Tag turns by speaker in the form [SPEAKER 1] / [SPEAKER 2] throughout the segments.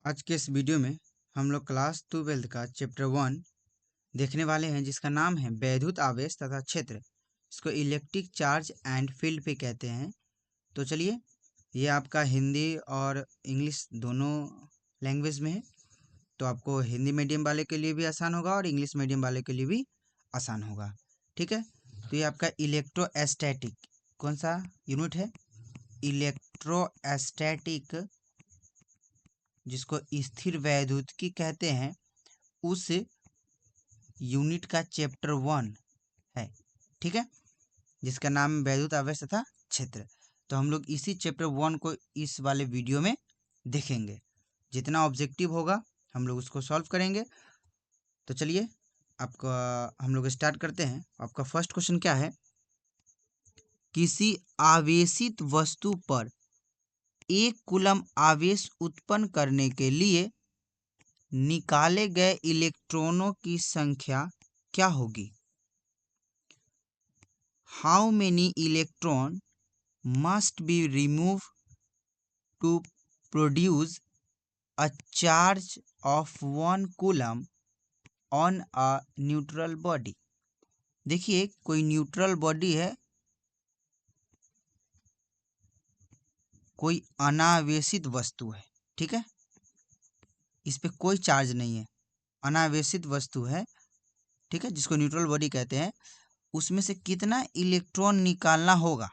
[SPEAKER 1] आज के इस वीडियो में हम लोग क्लास 12 का चैप्टर 1 देखने वाले हैं, जिसका नाम है वैद्युत आवेश तथा क्षेत्र। इसको इलेक्ट्रिक चार्ज एंड फील्ड भी कहते हैं। तो चलिए, ये आपका हिंदी और इंग्लिश दोनों लैंग्वेज में है, तो आपको हिंदी मीडियम वाले के लिए भी आसान होगा और इंग्लिश मीडियम वाले के लिए भी आसान होगा। ठीक है, तो ये आपका इलेक्ट्रोस्टैटिक कौन सा यूनिट है? इलेक्ट्रोस्टैटिक, जिसको स्थिर वैद्युतिकी कहते हैं, उस यूनिट का चैप्टर 1 है। ठीक है, जिसका नाम है वैद्युत आवेश तथा क्षेत्र। तो हम लोग इसी चैप्टर 1 को इस वाले वीडियो में देखेंगे। जितना ऑब्जेक्टिव होगा हम लोग उसको सॉल्व करेंगे। तो चलिए, आपका हम लोग स्टार्ट करते हैं। आपका फर्स्ट क्वेश्चन क्या है? किसी आवेशित वस्तु पर 1 कूलम आवेश उत्पन्न करने के लिए निकाले गए इलेक्ट्रॉनों की संख्या क्या होगी? How many electrons must be removed to produce a charge of 1 coulomb on a neutral body? देखिए, कोई न्यूट्रल बॉडी है, कोई अनावेशित वस्तु है। ठीक है, इस पे कोई चार्ज नहीं है, अनावेशित वस्तु है। ठीक है, जिसको न्यूट्रल बॉडी कहते हैं। उसमें से कितना इलेक्ट्रॉन निकालना होगा?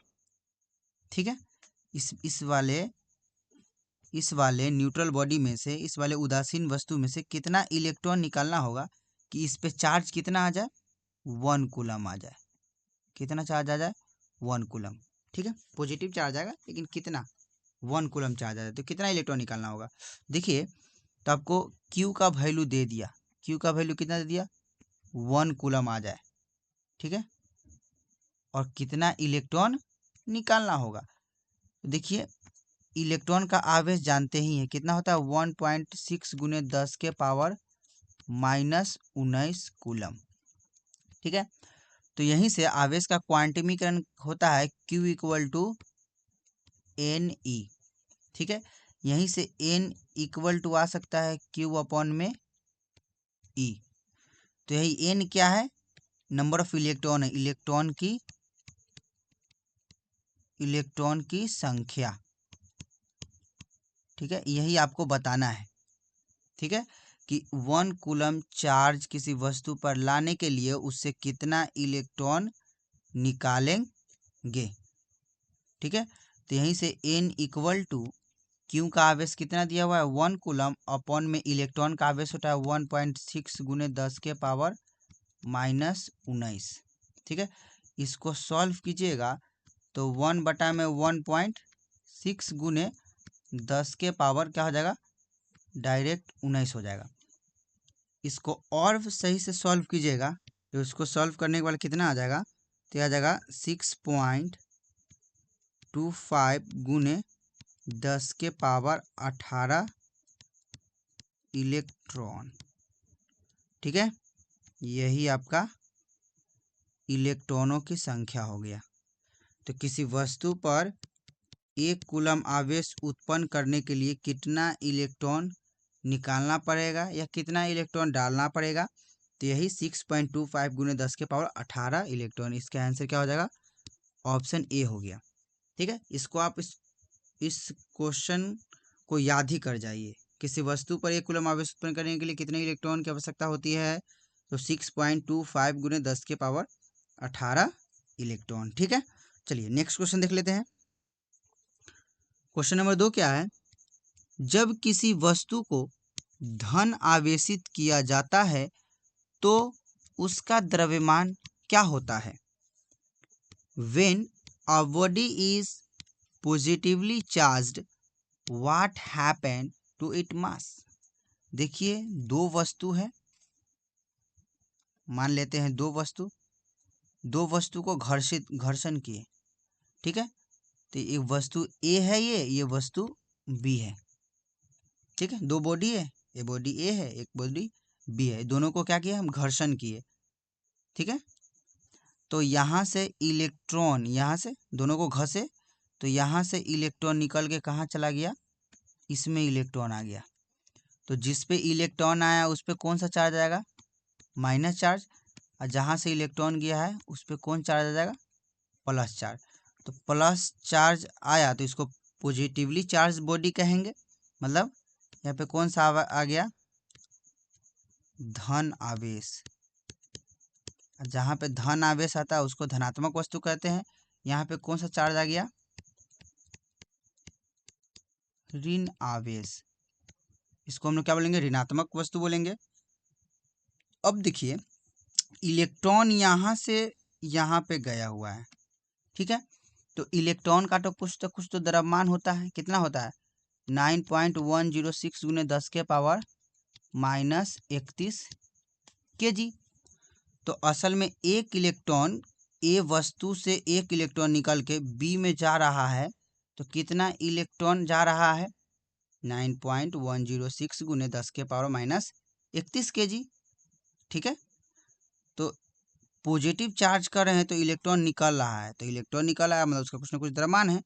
[SPEAKER 1] ठीक है, इस वाले न्यूट्रल बॉडी में से, इस वाले उदासीन वस्तु में से कितना इलेक्ट्रॉन निकालना होगा कि इस पे चार्ज कितना आ जाए? 1 कूलम आ जाए। कितना चार्ज आ जाए? 1 कूलम। ठीक है, पॉजिटिव चार्ज आएगा, लेकिन कितना? 1 कूलम चार्ज आ जाए। तो कितना इलेक्ट्रॉन निकालना होगा? देखिए, तो आपको Q का वैल्यू दे दिया। Q का वैल्यू कितना दे दिया? 1 कूलम आ जाए। ठीक है, और कितना इलेक्ट्रॉन निकालना होगा? देखिए, इलेक्ट्रॉन का आवेश जानते ही हैं, कितना होता है? 1.6 गुने 10 के पावर -19 कूलम। ठीक है, तो यहीं से आवेश का क्वांटमीकरण होता है Q इक्वल टू NE। ठीक है, यहीं से N इक्वल टू आ सकता है Q अपॉन में E। तो यही N क्या है? नंबर ऑफ इलेक्ट्रॉन है, इलेक्ट्रॉन की संख्या। ठीक है, यही आपको बताना है। ठीक है, कि 1 कूलम चार्ज किसी वस्तु पर लाने के लिए उससे कितना इलेक्ट्रॉन निकालेंगे। ठीक है, तो यहीं से N इक्वल टू Q का आवेश कितना दिया हुआ है? 1 कूलम अपॉन में इलेक्ट्रॉन का आवेश होता है 1.6 गुने 10 के पावर -19। ठीक है, इसको सॉल्व कीजिएगा तो 1/1.6 गुने 10 के पावर क्या हो जाएगा? डायरेक्ट 19 हो जाएगा। इसको और सही से सॉल्व कीजिएगा तो इसको सॉल्व करने के बाद कितना आ जाएगा? तो आ जाएगा 6.25 गुने 10 के पावर 18 इलेक्ट्रॉन। ठीक है, यही आपका इलेक्ट्रॉनों की संख्या हो गया। तो किसी वस्तु पर 1 कूलम आवेश उत्पन्न करने के लिए कितना इलेक्ट्रॉन निकालना पड़ेगा या कितना इलेक्ट्रॉन डालना पड़ेगा? तो यही 6.25 गुने 10 के पावर 18 इलेक्ट्रॉन। इसका आंसर क्या हो जाएगा? ऑप्शन ए हो गया। ठीक है, इसको आप इस क्वेश्चन को याद ही कर जाइए। किसी वस्तु पर 1 कूलम आवेश उत्पन्न करने के लिए कितने इलेक्ट्रॉन की आवश्यकता होती है? तो 6.25 गुने 10 के पावर 18 इलेक्ट्रॉन। ठीक है, चलिए नेक्स्ट क्वेश्चन देख लेते हैं। क्वेश्चन नंबर 2 क्या है? जब किसी वस्तु को धन आवेशित किया जाता है तो उसका द्रव्यमान क्या होता है? When a body is positively charged, what happened to its mass? देखिए, दो वस्तु है, मान लेते हैं दो वस्तु को घर्षण किए। ठीक है, तो एक वस्तु ए है, ये वस्तु बी है। ठीक है, दो बॉडी है, एक बॉडी ए है, एक बॉडी बी है। दोनों को क्या किया? हम घर्षण किए। ठीक है, तो यहाँ से इलेक्ट्रॉन, यहाँ से दोनों को घसे तो यहाँ से इलेक्ट्रॉन निकल के कहाँ चला गया? इसमें इलेक्ट्रॉन आ गया। तो जिस पे इलेक्ट्रॉन आया उस पे कौन सा चार्ज आएगा, माइनस चार्ज, और जहाँ से इलेक्ट्रॉन गया है उस पे कौन चार्ज आ जाएगा, प्लस चार्ज। तो प्लस चार्ज आया तो इसको पॉजिटिवली चार्ज बॉडी कहेंगे, मतलब यहाँ पे कौन सा आ गया, धन आवेश। जहाँ पे धन आवेश आता है उसको धनात्मक वस्तु कहते हैं। यहाँ पे कौन सा चार्ज आ गया, ऋण आवेश, इसको हम लोग क्या बोलेंगे, ऋणात्मक वस्तु बोलेंगे। अब देखिए इलेक्ट्रॉन यहाँ से यहाँ पे गया हुआ है, ठीक है, तो इलेक्ट्रॉन का तो कुछ तो द्रव्यमान होता है, कितना होता है, 9.106 गुने 10 के पावर -31 kg। तो असल में एक इलेक्ट्रॉन ए वस्तु से एक इलेक्ट्रॉन निकल के बी में जा रहा है, तो कितना इलेक्ट्रॉन जा रहा है, 9.106 गुने 10 के पावर -31 kg, ठीक है। तो पॉजिटिव चार्ज कर रहे हैं तो इलेक्ट्रॉन निकल रहा है, तो इलेक्ट्रॉन निकल रहा है मतलब उसका कुछ ना कुछ द्रव्यमान है।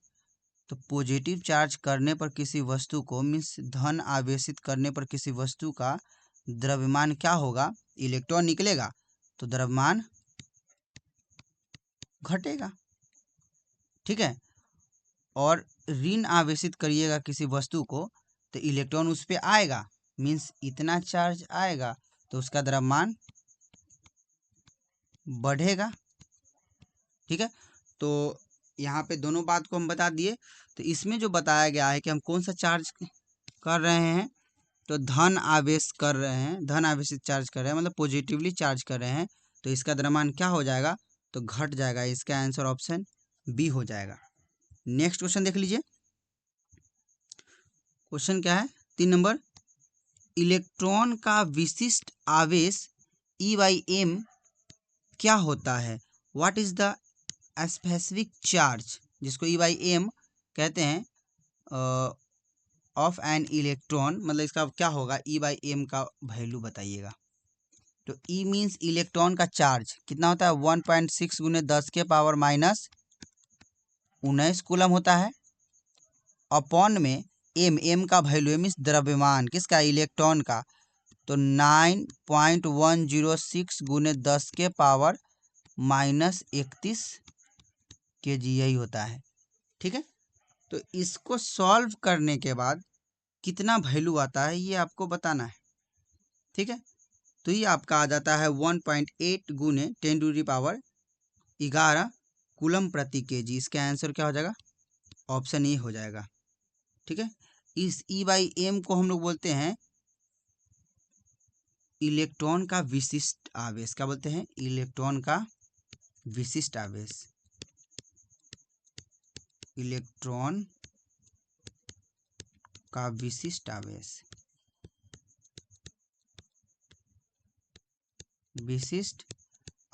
[SPEAKER 1] तो पॉजिटिव चार्ज करने पर किसी वस्तु को मीन्स धन आवेशित करने पर किसी वस्तु का द्रव्यमान क्या होगा, इलेक्ट्रॉन निकलेगा तो द्रव्यमान घटेगा, ठीक है। और ऋण आवेशित करिएगा किसी वस्तु को तो इलेक्ट्रॉन उस पर आएगा, मीन्स इतना चार्ज आएगा तो उसका द्रव्यमान बढ़ेगा, ठीक है। तो यहाँ पे दोनों बात को हम बता दिए। तो इसमें जो बताया गया है कि हम कौन सा चार्ज कर रहे हैं, तो धन आवेश कर रहे हैं, धन आवेशित चार्ज कर रहे हैं, मतलब पॉजिटिवली चार्ज कर रहे हैं, तो इसका द्रव्यमान क्या हो जाएगा, तो घट जाएगा। इसका आंसर ऑप्शन बी हो जाएगा। नेक्स्ट क्वेश्चन देख लीजिए, क्वेश्चन क्या है 3 नंबर, इलेक्ट्रॉन का विशिष्ट आवेश E/m क्या होता है, what is the specific charge, जिसको E/m कहते हैं ऑफ एन इलेक्ट्रॉन, मतलब इसका क्या होगा, E/m का वैल्यू बताइएगा। तो E मीन्स इलेक्ट्रॉन का चार्ज कितना होता है, 1.6 गुने 10 के पावर -19 कूलम होता है। अपॉन में m का वैल्यू मीन्स द्रव्यमान किसका, इलेक्ट्रॉन का, तो 9.106 गुने 10 के पावर -31 kg यही होता है, ठीक है। तो इसको सॉल्व करने के बाद कितना वैल्यू आता है ये आपको बताना है, ठीक है। तो ये आपका आ जाता है 1.8 गुने 10⁻11 कूलम प्रति kg। इसका आंसर क्या हो जाएगा, ऑप्शन ए हो जाएगा, ठीक है। इस E/m को हम लोग बोलते हैं इलेक्ट्रॉन का विशिष्ट आवेश, क्या बोलते हैं, इलेक्ट्रॉन का विशिष्ट आवेश, इलेक्ट्रॉन का विशिष्ट आवेश, विशिष्ट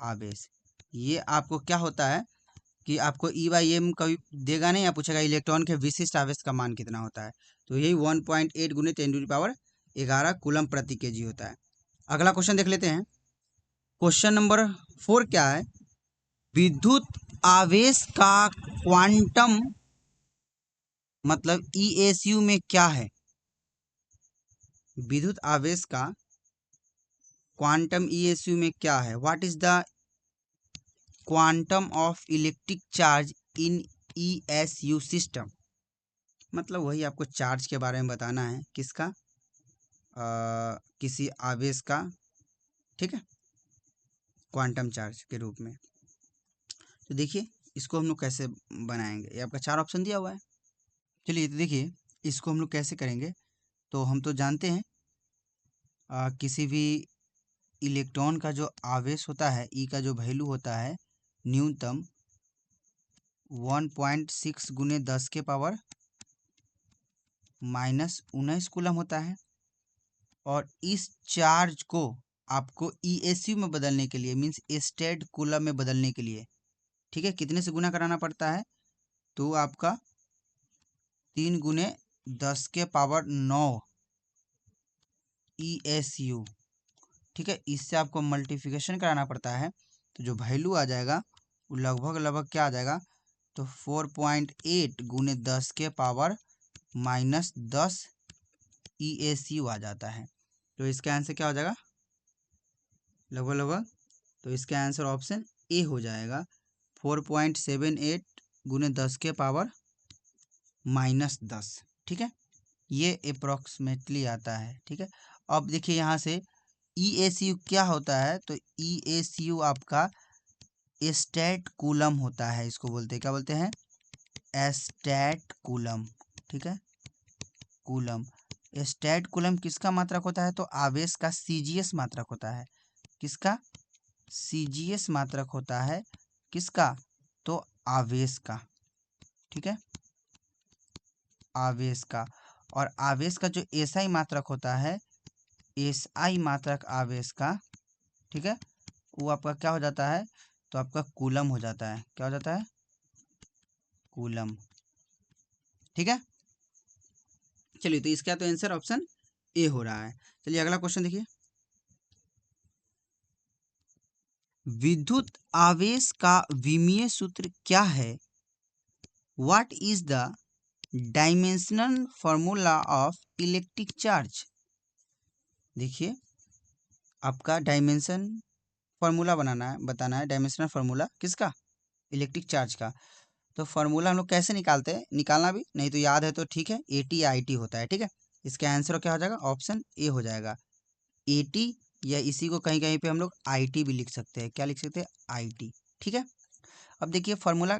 [SPEAKER 1] आवेश। ये आपको क्या होता है कि आपको E/m कभी देगा नहीं, या पूछेगा इलेक्ट्रॉन के विशिष्ट आवेश का मान कितना होता है, तो यही 1.8 गुने 10⁻11 कूलम प्रति kg होता है। अगला क्वेश्चन देख लेते हैं, क्वेश्चन नंबर 4 क्या है, विद्युत आवेश का क्वांटम मतलब ESU में क्या है, विद्युत आवेश का क्वांटम ESU में क्या है, what is the quantum of electric charge in ESU system, मतलब वही आपको चार्ज के बारे में बताना है, किसका, किसी आवेश का, ठीक है, क्वांटम चार्ज के रूप में। तो देखिए इसको हम लोग कैसे बनाएंगे, ये आपका 4 ऑप्शन दिया हुआ है। चलिए तो देखिए इसको हम लोग कैसे करेंगे, तो हम तो जानते हैं किसी भी इलेक्ट्रॉन का जो आवेश होता है ई का जो वैल्यू होता है न्यूनतम 1.6 गुने 10 के पावर -19 कूलम होता है। और इस चार्ज को आपको ESU में बदलने के लिए मीन्स स्टेड कूलम में बदलने के लिए, ठीक है, कितने से गुना कराना पड़ता है, तो आपका 3 गुने 10 के पावर 9 ESU, ठीक है, इससे आपको मल्टीप्लिकेशन कराना पड़ता है। तो जो वैल्यू आ जाएगा वो लगभग क्या आ जाएगा, तो 4.8 गुने 10 के पावर -10 EACU आ जाता है। तो इसका आंसर क्या हो जाएगा लगभग लगभग, तो इसका आंसर ऑप्शन ए हो जाएगा 4.78 गुने 10 के पावर -10। ठीक है, ये अप्रोक्सीमेटली आता है। ठीक है, अब देखिए यहाँ से EACU क्या होता है, तो EACU आपका स्टैट कूलम होता है, इसको बोलते हैं, क्या बोलते हैं, स्टैट कूलम। ठीक है, कूलम, स्टैट कूलम किसका मात्रक होता है, तो आवेश का CGS मात्रक होता है। किसका, CGS मात्रक होता है, किसका, तो आवेश का। ठीक है, आवेश का, और आवेश का जो SI मात्रक होता है, SI मात्रक आवेश का, ठीक है, वो आपका क्या हो जाता है, तो आपका कूलम हो जाता है। क्या हो जाता है, कूलम। ठीक है, चलिए, तो इसका तो आंसर ऑप्शन ए हो रहा है। चलिए अगला क्वेश्चन देखिए, विद्युत आवेश का विमीय सूत्र क्या है? What is the dimensional formula of electric charge? देखिए, आपका डायमेंशन फार्मूला बताना है, डायमेंशनल फार्मूला किसका, इलेक्ट्रिक चार्ज का। तो फार्मूला हम लोग कैसे निकालते हैं, निकालना भी नहीं तो याद है तो ठीक है, AT या IT होता है। ठीक है, इसका आंसर क्या हो जाएगा, ऑप्शन ए हो जाएगा, AT, या इसी को कहीं कहीं पे हम लोग IT भी लिख सकते हैं। क्या लिख सकते हैं, IT। ठीक है, अब देखिए फार्मूला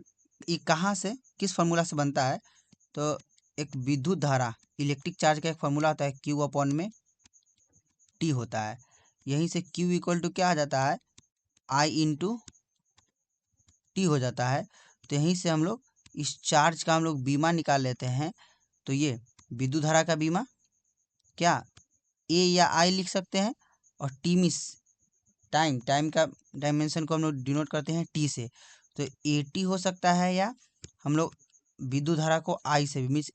[SPEAKER 1] ये कहाँ से, किस फार्मूला से बनता है, तो एक विद्युत धारा, इलेक्ट्रिक चार्ज का एक फार्मूला होता है, Q/T होता है। यहीं से Q इक्वल टू क्या आ जाता है, I/T हो जाता है। तो यहीं से हम लोग इस चार्ज का हम लोग बीमा निकाल लेते हैं। तो ये विद्युत धारा का बीमा क्या, A या I लिख सकते हैं, और टी मिस टाइम का डायमेंशन को हम लोग डिनोट करते हैं T से। तो AT हो सकता है, या हम लोग विद्युत धारा को I से भी, मीन्स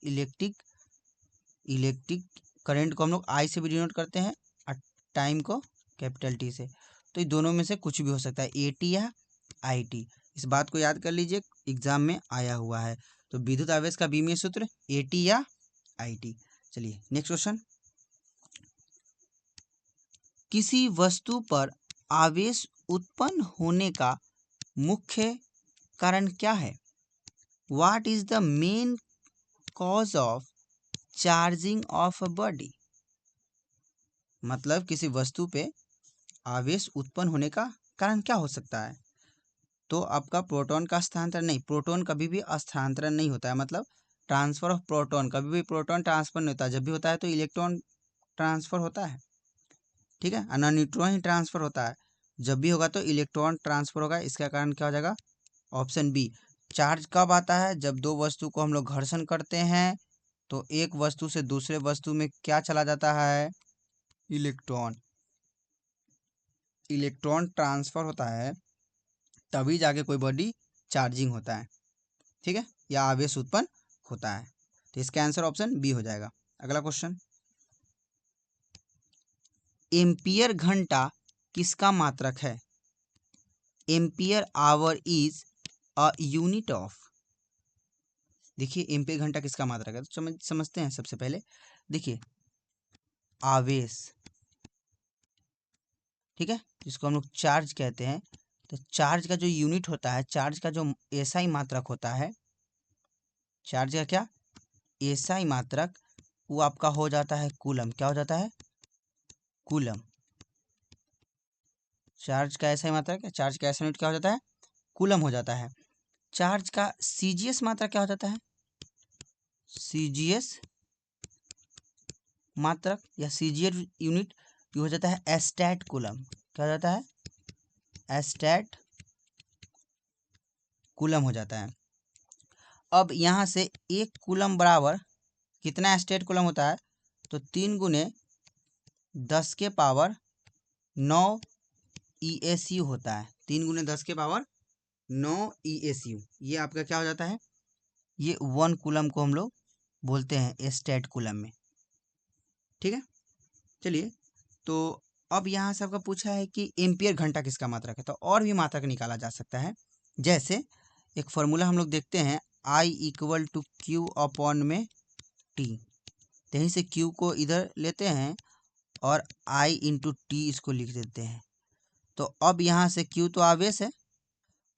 [SPEAKER 1] इलेक्ट्रिक करंट को हम लोग I से भी डिनोट करते हैं, और टाइम को कैपिटल T से। तो ये दोनों में से कुछ भी हो सकता है, AT या IT। इस बात को याद कर लीजिए, एग्जाम में आया हुआ है। तो विद्युत आवेश का विमीय सूत्र AT या IT। चलिए नेक्स्ट क्वेश्चन, किसी वस्तु पर आवेश उत्पन्न होने का मुख्य कारण क्या है? What is the main cause of charging of a body? मतलब किसी वस्तु पे आवेश उत्पन्न होने का कारण क्या हो सकता है? तो आपका प्रोटॉन का स्थानांतरण नहीं, प्रोटॉन कभी भी स्थानांतरण नहीं होता है, मतलब ट्रांसफर ऑफ प्रोटॉन, कभी भी प्रोटॉन ट्रांसफर नहीं होता है। जब भी होता है तो इलेक्ट्रॉन ट्रांसफर होता है। ठीक है, ना न्यूट्रॉन ही ट्रांसफर होता है। जब भी होगा तो इलेक्ट्रॉन ट्रांसफर होगा। इसका कारण क्या हो जाएगा, ऑप्शन बी। चार्ज कब आता है, जब दो वस्तु को हम लोग घर्षण करते हैं, तो एक वस्तु से दूसरे वस्तु में क्या चला जाता है, इलेक्ट्रॉन। इलेक्ट्रॉन ट्रांसफर होता है, तभी जाके कोई बॉडी चार्जिंग होता है। ठीक है, या आवेश उत्पन्न होता है। तो इसका आंसर ऑप्शन बी हो जाएगा। अगला क्वेश्चन, एम्पियर घंटा किसका मात्रक है? Ampere hour is a unit of. देखिए एम्पियर घंटा किसका मात्रक है, तो समझते हैं। सबसे पहले देखिए आवेश, ठीक है, जिसको हम लोग चार्ज कहते हैं। तो चार्ज का जो यूनिट होता है, चार्ज का जो SI मात्रक होता है, चार्ज का क्या, SI मात्रक, वो आपका हो जाता है कूलम। क्या हो जाता है, कूलम। चार्ज का SI मात्रक, चार्ज का SI यूनिट क्या हो जाता है, कूलम हो जाता है। चार्ज का CGS मात्रक क्या हो जाता है, CGS मात्रक या CGS यूनिट, ये हो जाता है स्टैट कूलम। क्या हो जाता है, स्टैट कूलम हो जाता है। अब यहाँ से एक कूलम बराबर कितना स्टैट कूलम होता है, तो 3 गुने 10 के पावर 9 EACU होता है। 3 गुने 10 के पावर 9 EACU, ये आपका क्या हो जाता है, ये 1 कूलम को हम लोग बोलते हैं स्टैट कूलम में। ठीक है, चलिए, तो अब यहाँ से आपका पूछा है कि एम्पियर घंटा किसका मात्रक है, तो और भी मात्रक निकाला जा सकता है। जैसे एक फॉर्मूला हम लोग देखते हैं, I = Q/T। तो यहीं से Q को इधर लेते हैं और I इंटू टी इसको लिख देते हैं। तो अब यहाँ से Q तो आवेश है,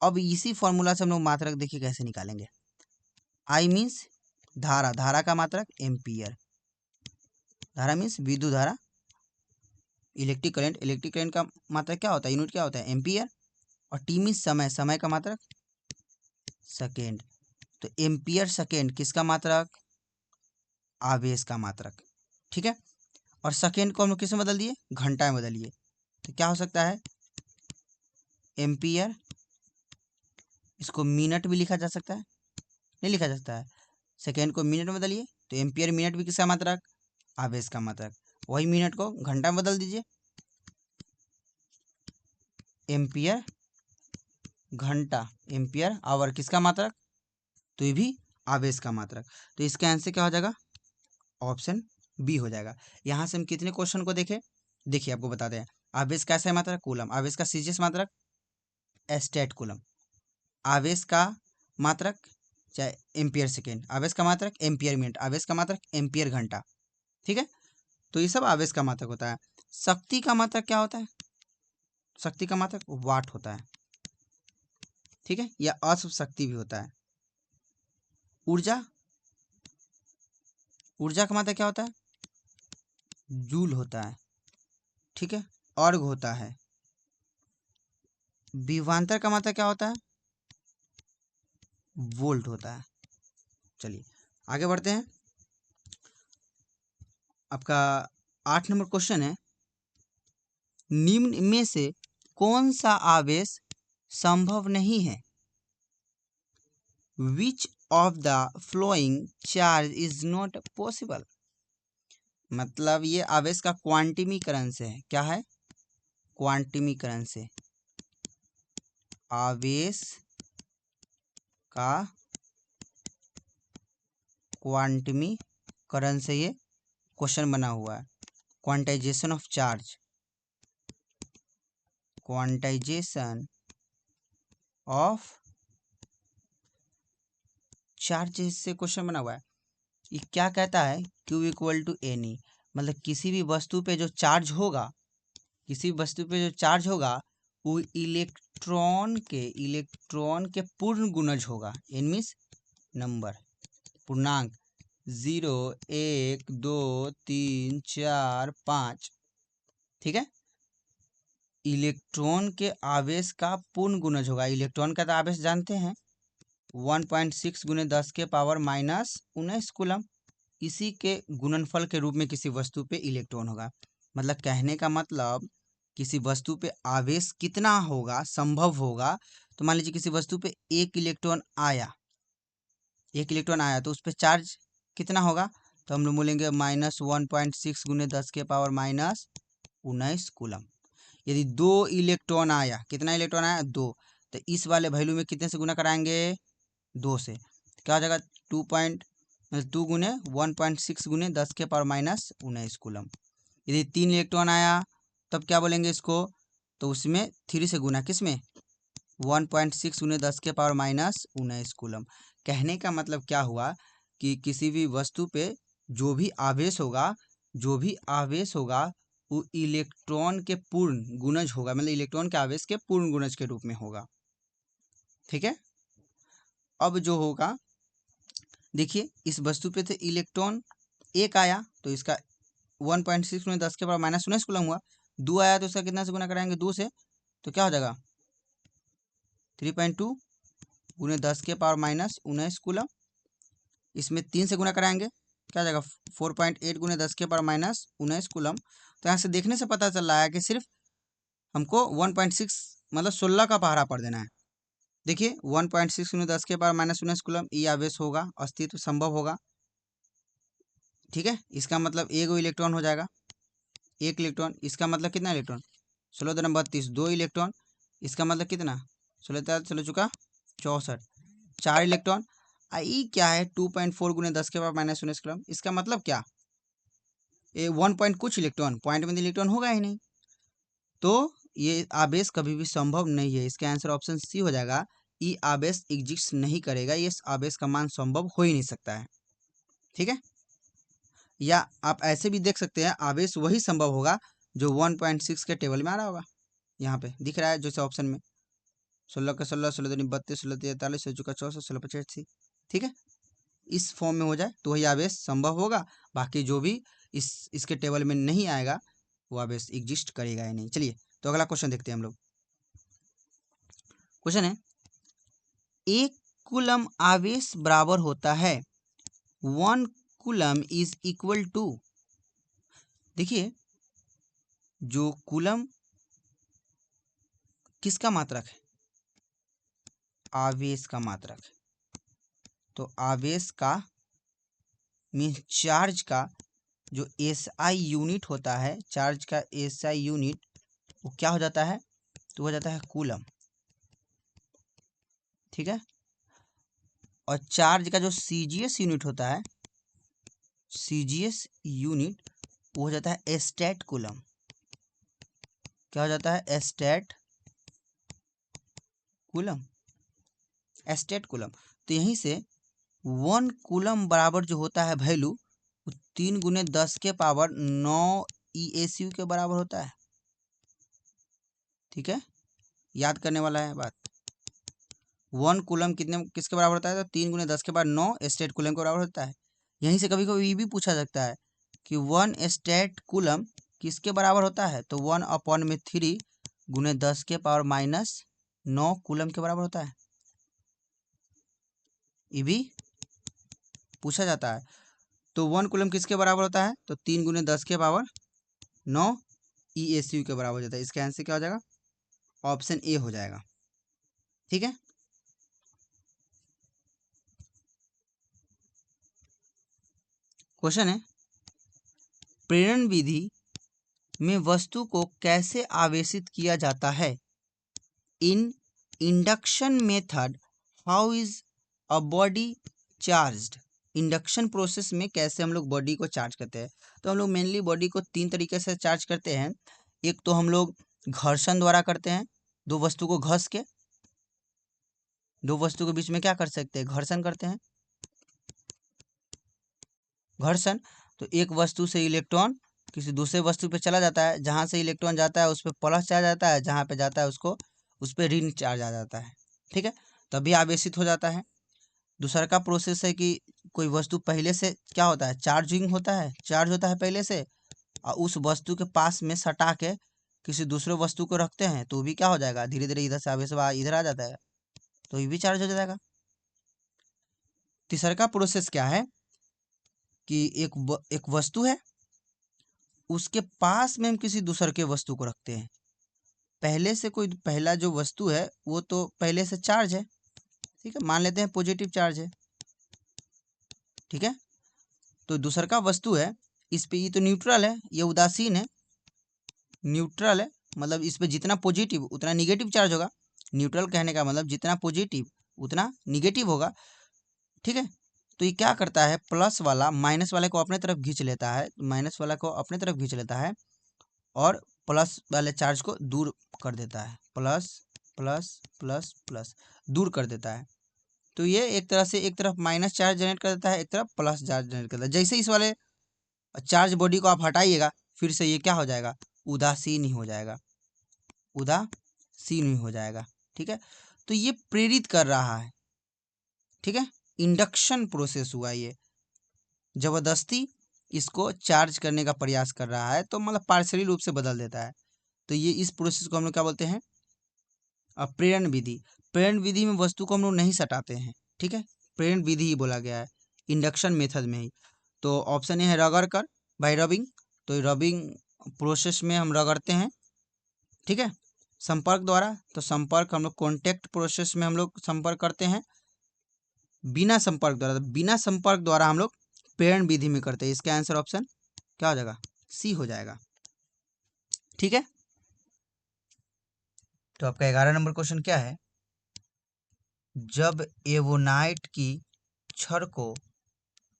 [SPEAKER 1] अब इसी फॉर्मूला से हम लोग मात्रक देखिए कैसे निकालेंगे। I मीन्स धारा, धारा का मात्रक एम्पियर, धारा मीन्स विद्युत धारा, इलेक्ट्रिक करंट, इलेक्ट्रिक करंट का मात्रक क्या होता है, यूनिट क्या होता है, एम्पियर, और टी मीन्स समय, समय का मात्रक सेकेंड। तो एम्पियर सेकेंड किसका मात्रक, आवेश का मात्रक, ठीक है। और सेकेंड को हम लोग किसमें बदल दिए, घंटा में बदलिए, तो क्या हो सकता है, एम्पियर, इसको मिनट भी लिखा जा सकता है, नहीं लिखा जा सकता है, सेकेंड को मिनट में बदलिए तो एम्पियर मिनट भी किसका मात्रक, आवेश का मात्रक। वही मिनट को घंटा में बदल दीजिए, एम्पियर घंटा, एम्पियर आवर किसका मात्रक, तो ये भी आवेश का मात्रक। तो इसका आंसर क्या हो जाएगा, ऑप्शन बी हो जाएगा। यहाँ से हम कितने क्वेश्चन को देखें, देखिए आपको बताते हैं। आवेश कैसा है मात्रक, कूलम, आवेश का सीजीएस मात्रक एस्टेट कूलम, आवेश का मात्रक चाहे एम्पियर सेकेंड, आवेश का मात्रक एम्पियर मिनट, आवेश का मात्रक एम्पियर घंटा, ठीक है। तो ये सब आवेश का मात्रक होता है। शक्ति का मात्रक क्या होता है, शक्ति का मात्रक वाट होता है, ठीक है, या अश्व शक्ति भी होता है। ऊर्जा, ऊर्जा का मात्रक क्या होता है, जूल होता है, ठीक है, अर्घ होता है। विभवांतर का मात्रक क्या होता है, वोल्ट होता है। चलिए आगे बढ़ते हैं। आपका 8 नंबर क्वेश्चन है, निम्न में से कौन सा आवेश संभव नहीं है, which of the flowing charge is not possible. मतलब ये आवेश का क्वांटिमीकरण से है, क्या है, क्वांटिमीकरण से, आवेश का क्वांटिमीकरण से ये क्वेश्चन बना हुआ है। Quantization of charge, quantization of charge से क्वेश्चन बना हुआ है। ये क्या कहता है, Q equal to n e, मतलब किसी भी वस्तु पे जो चार्ज होगा, किसी भी वस्तु पे जो चार्ज होगा वो इलेक्ट्रॉन के पूर्ण गुणज होगा। एन मीन्स नंबर, पूर्णांक, 0 1 2 3 4 5, ठीक है। इलेक्ट्रॉन के आवेश का पूर्ण गुणज होगा। इलेक्ट्रॉन का तो आवेश जानते हैं 1.6 × 10 के पावर -19 कूलम, इसी के गुणनफल के रूप में किसी वस्तु पे इलेक्ट्रॉन होगा। मतलब कहने का मतलब किसी वस्तु पे आवेश कितना होगा, संभव होगा। तो मान लीजिए किसी वस्तु पे एक इलेक्ट्रॉन आया, तो उस पर चार्ज कितना होगा, तो हम लोग बोलेंगे -1.6 × 10 के पावर -19 कूलम। यदि 2 इलेक्ट्रॉन आया, कितना इलेक्ट्रॉन आया, 2, तो इस वाले वैल्यू में कितने से गुना कराएंगे, 2 से, क्या हो जाएगा 2 × 1.6 × 10 के पावर -19 कूलम। यदि 3 इलेक्ट्रॉन आया तब क्या बोलेंगे इसको, तो उसमें 3 से गुना, किसमें, 1.6 × 10 के पावर -19 कूलम। कहने का मतलब क्या हुआ कि किसी भी वस्तु पे जो भी आवेश होगा वो इलेक्ट्रॉन के पूर्ण गुणज होगा, मतलब इलेक्ट्रॉन के आवेश के पूर्ण गुणज के रूप में होगा, ठीक है। अब जो होगा, देखिए इस वस्तु पे थे इलेक्ट्रॉन एक आया तो इसका 1.6 × 10 के पावर -19 कूलम हुआ। 2 आया तो इसका कितना से गुना कराएंगे, 2 से, तो क्या हो जाएगा 3.2 × 10 के पावर -19 कूलम। इसमें 3 से गुना कराएंगे, क्या हो जाएगा 4.8 × 10 के पावर -19 कूलम। तो यहाँ से देखने से पता चल रहा है कि सिर्फ हमको 1.6 मतलब 16 का पहाड़ा पड़ देना है। देखिए 1.6 × 10 के पावर -19 कूलम ये आवेश होगा, अस्तित्व संभव होगा, ठीक है। इसका मतलब एक इलेक्ट्रॉन हो जाएगा, एक इलेक्ट्रॉन, इसका मतलब कितना इलेक्ट्रॉन, 16 × 32, 2 इलेक्ट्रॉन, इसका मतलब कितना, 16 चलो चुका 64, 4 इलेक्ट्रॉन। आई क्या है 2.4 × 10 के पावर -19 कूलम। इसका मतलब क्या, ये 1 पॉइंट कुछ इलेक्ट्रॉन, पॉइंट में इलेक्ट्रॉन होगा ही नहीं, तो ये आवेश कभी भी संभव नहीं है। इसका आंसर ऑप्शन सी हो जाएगा, ये आवेश एग्जिस्ट नहीं करेगा, ये आवेश का मान संभव हो ही नहीं सकता है, ठीक है। या आप ऐसे भी देख सकते हैं, आवेश वही संभव होगा जो 1.6 के टेबल में आ रहा होगा। यहाँ पे दिख रहा है जैसे ऑप्शन में 16 का 16, 16 दूनी 32, 16 43, 16 चौका 64, 16 पचास 80। ठीक है, इस फॉर्म में हो जाए तो वही आवेश संभव होगा। बाकी जो भी इसके टेबल में नहीं आएगा वो आवेश एग्जिस्ट करेगा या नहीं। चलिए तो अगला क्वेश्चन देखते हैं हम लोग। क्वेश्चन है, एक कूलम आवेश बराबर होता है 1 कूलम इज इक्वल टू। देखिए, जो कूलम किसका मात्रक है? आवेश का मात्रक है। तो आवेश का मीन्स चार्ज का जो एसआई यूनिट होता है, चार्ज का एसआई यूनिट वो क्या हो जाता है? तो हो जाता है कूलम। ठीक है, और चार्ज का जो सीजीएस यूनिट होता है, सीजीएस यूनिट वो हो जाता है एस्टेट कूलम। क्या हो जाता है? Estate coulomb, estate coulomb. तो यहीं से 1 कूलम बराबर जो होता है वैल्यू, वो 3 गुने 10 के पावर 9 ESU के बराबर होता है। ठीक है, याद करने वाला है बात। 1 कूलम किसके बराबर होता है? तो 3 गुने 10 के बाद 9 स्टेट कूलम के बराबर होता है। यहीं से कभी कभी ये भी पूछा सकता है कि 1 स्टेट कूलम किसके बराबर होता है? तो 1/3 गुने 10 के पावर -9 कूलम के बराबर होता है। ये भी पूछा जाता है। तो 1 कूलम किसके बराबर होता है? तो 3 गुने 10 के पावर 9 ESU के बराबर हो जाता है। इसका आंसर क्या हो जाएगा? ऑप्शन ए हो जाएगा। ठीक है, क्वेश्चन है, प्रेरण विधि में वस्तु को कैसे आवेशित किया जाता है? इन induction method how is a body charged? Induction process में कैसे हम लोग बॉडी को चार्ज करते हैं? तो हम लोग मेनली बॉडी को 3 तरीके से चार्ज करते हैं। एक तो हम लोग घर्षण द्वारा करते हैं, दो वस्तु को घस के, दो वस्तु के बीच में क्या कर सकते हैं? घर्षण करते हैं। घर्षण, तो एक वस्तु से इलेक्ट्रॉन किसी दूसरे वस्तु पे चला जाता है, जहाँ से इलेक्ट्रॉन जाता है उस पर प्लस चार्ज आता है, जहाँ पे जाता है उसको उस पर ऋण चार्ज आ जाता है। ठीक है, तभी आवेशित हो जाता है। दूसरा का प्रोसेस है कि कोई वस्तु पहले से क्या होता है? चार्जिंग होता है, चार्ज होता है पहले से, और उस वस्तु के पास में सटा के किसी दूसरे वस्तु को रखते हैं तो भी क्या हो जाएगा? धीरे धीरे इधर से आवेश इधर आ जाता है, तो ये भी चार्ज हो जाएगा। तीसरा का प्रोसेस क्या है कि एक वस्तु है, उसके पास में हम किसी दूसरे के वस्तु को रखते हैं। पहले से कोई पहला जो वस्तु है वो तो पहले से चार्ज है। ठीक है, मान लेते हैं पॉजिटिव चार्ज है। ठीक है, तो दूसरा का वस्तु है, इस पे ये तो न्यूट्रल है, ये उदासीन है। न्यूट्रल है मतलब इस पे जितना पॉजिटिव उतना निगेटिव चार्ज होगा। न्यूट्रल कहने का मतलब जितना पॉजिटिव उतना निगेटिव होगा। ठीक है, तो ये क्या करता है? प्लस वाला माइनस वाले को अपने तरफ खींच लेता है, माइनस वाला को अपने तरफ खींच लेता है और प्लस वाले चार्ज को दूर कर देता है। प्लस प्लस प्लस प्लस दूर कर देता है। तो ये एक तरह से एक तरफ माइनस चार्ज जनरेट कर देता है, एक तरफ प्लस चार्ज जनरेट करता है। जैसे इस वाले चार्ज बॉडी को आप हटाइएगा, फिर से ये क्या हो जाएगा? उदासीन ही हो जाएगा, उदासीन ही हो जाएगा। ठीक है, तो ये प्रेरित कर रहा है। ठीक है, इंडक्शन प्रोसेस हुआ ये, जबरदस्ती इसको चार्ज करने का प्रयास कर रहा है, तो मतलब पार्शियली रूप से बदल देता है। तो ये इस प्रोसेस को हम लोग क्या बोलते हैं? प्रेरण विधि। प्रेरण विधि में वस्तु को हम लोग नहीं सटाते हैं। ठीक है, प्रेरण विधि ही बोला गया है इंडक्शन मेथड में ही। तो ऑप्शन ए है रगड़ कर, बाय रबिंग। तो रबिंग प्रोसेस में हम रगड़ते हैं। ठीक है, संपर्क द्वारा, तो संपर्क हम लोग कॉन्टेक्ट प्रोसेस में हम लोग संपर्क करते हैं। बिना संपर्क द्वारा, बिना संपर्क द्वारा हम लोग प्रेरण विधि में करते हैं। इसका आंसर ऑप्शन क्या हो जाएगा? सी हो जाएगा। ठीक है, तो आपका 11 नंबर क्वेश्चन क्या है? जब एवोनाइट की छड़ को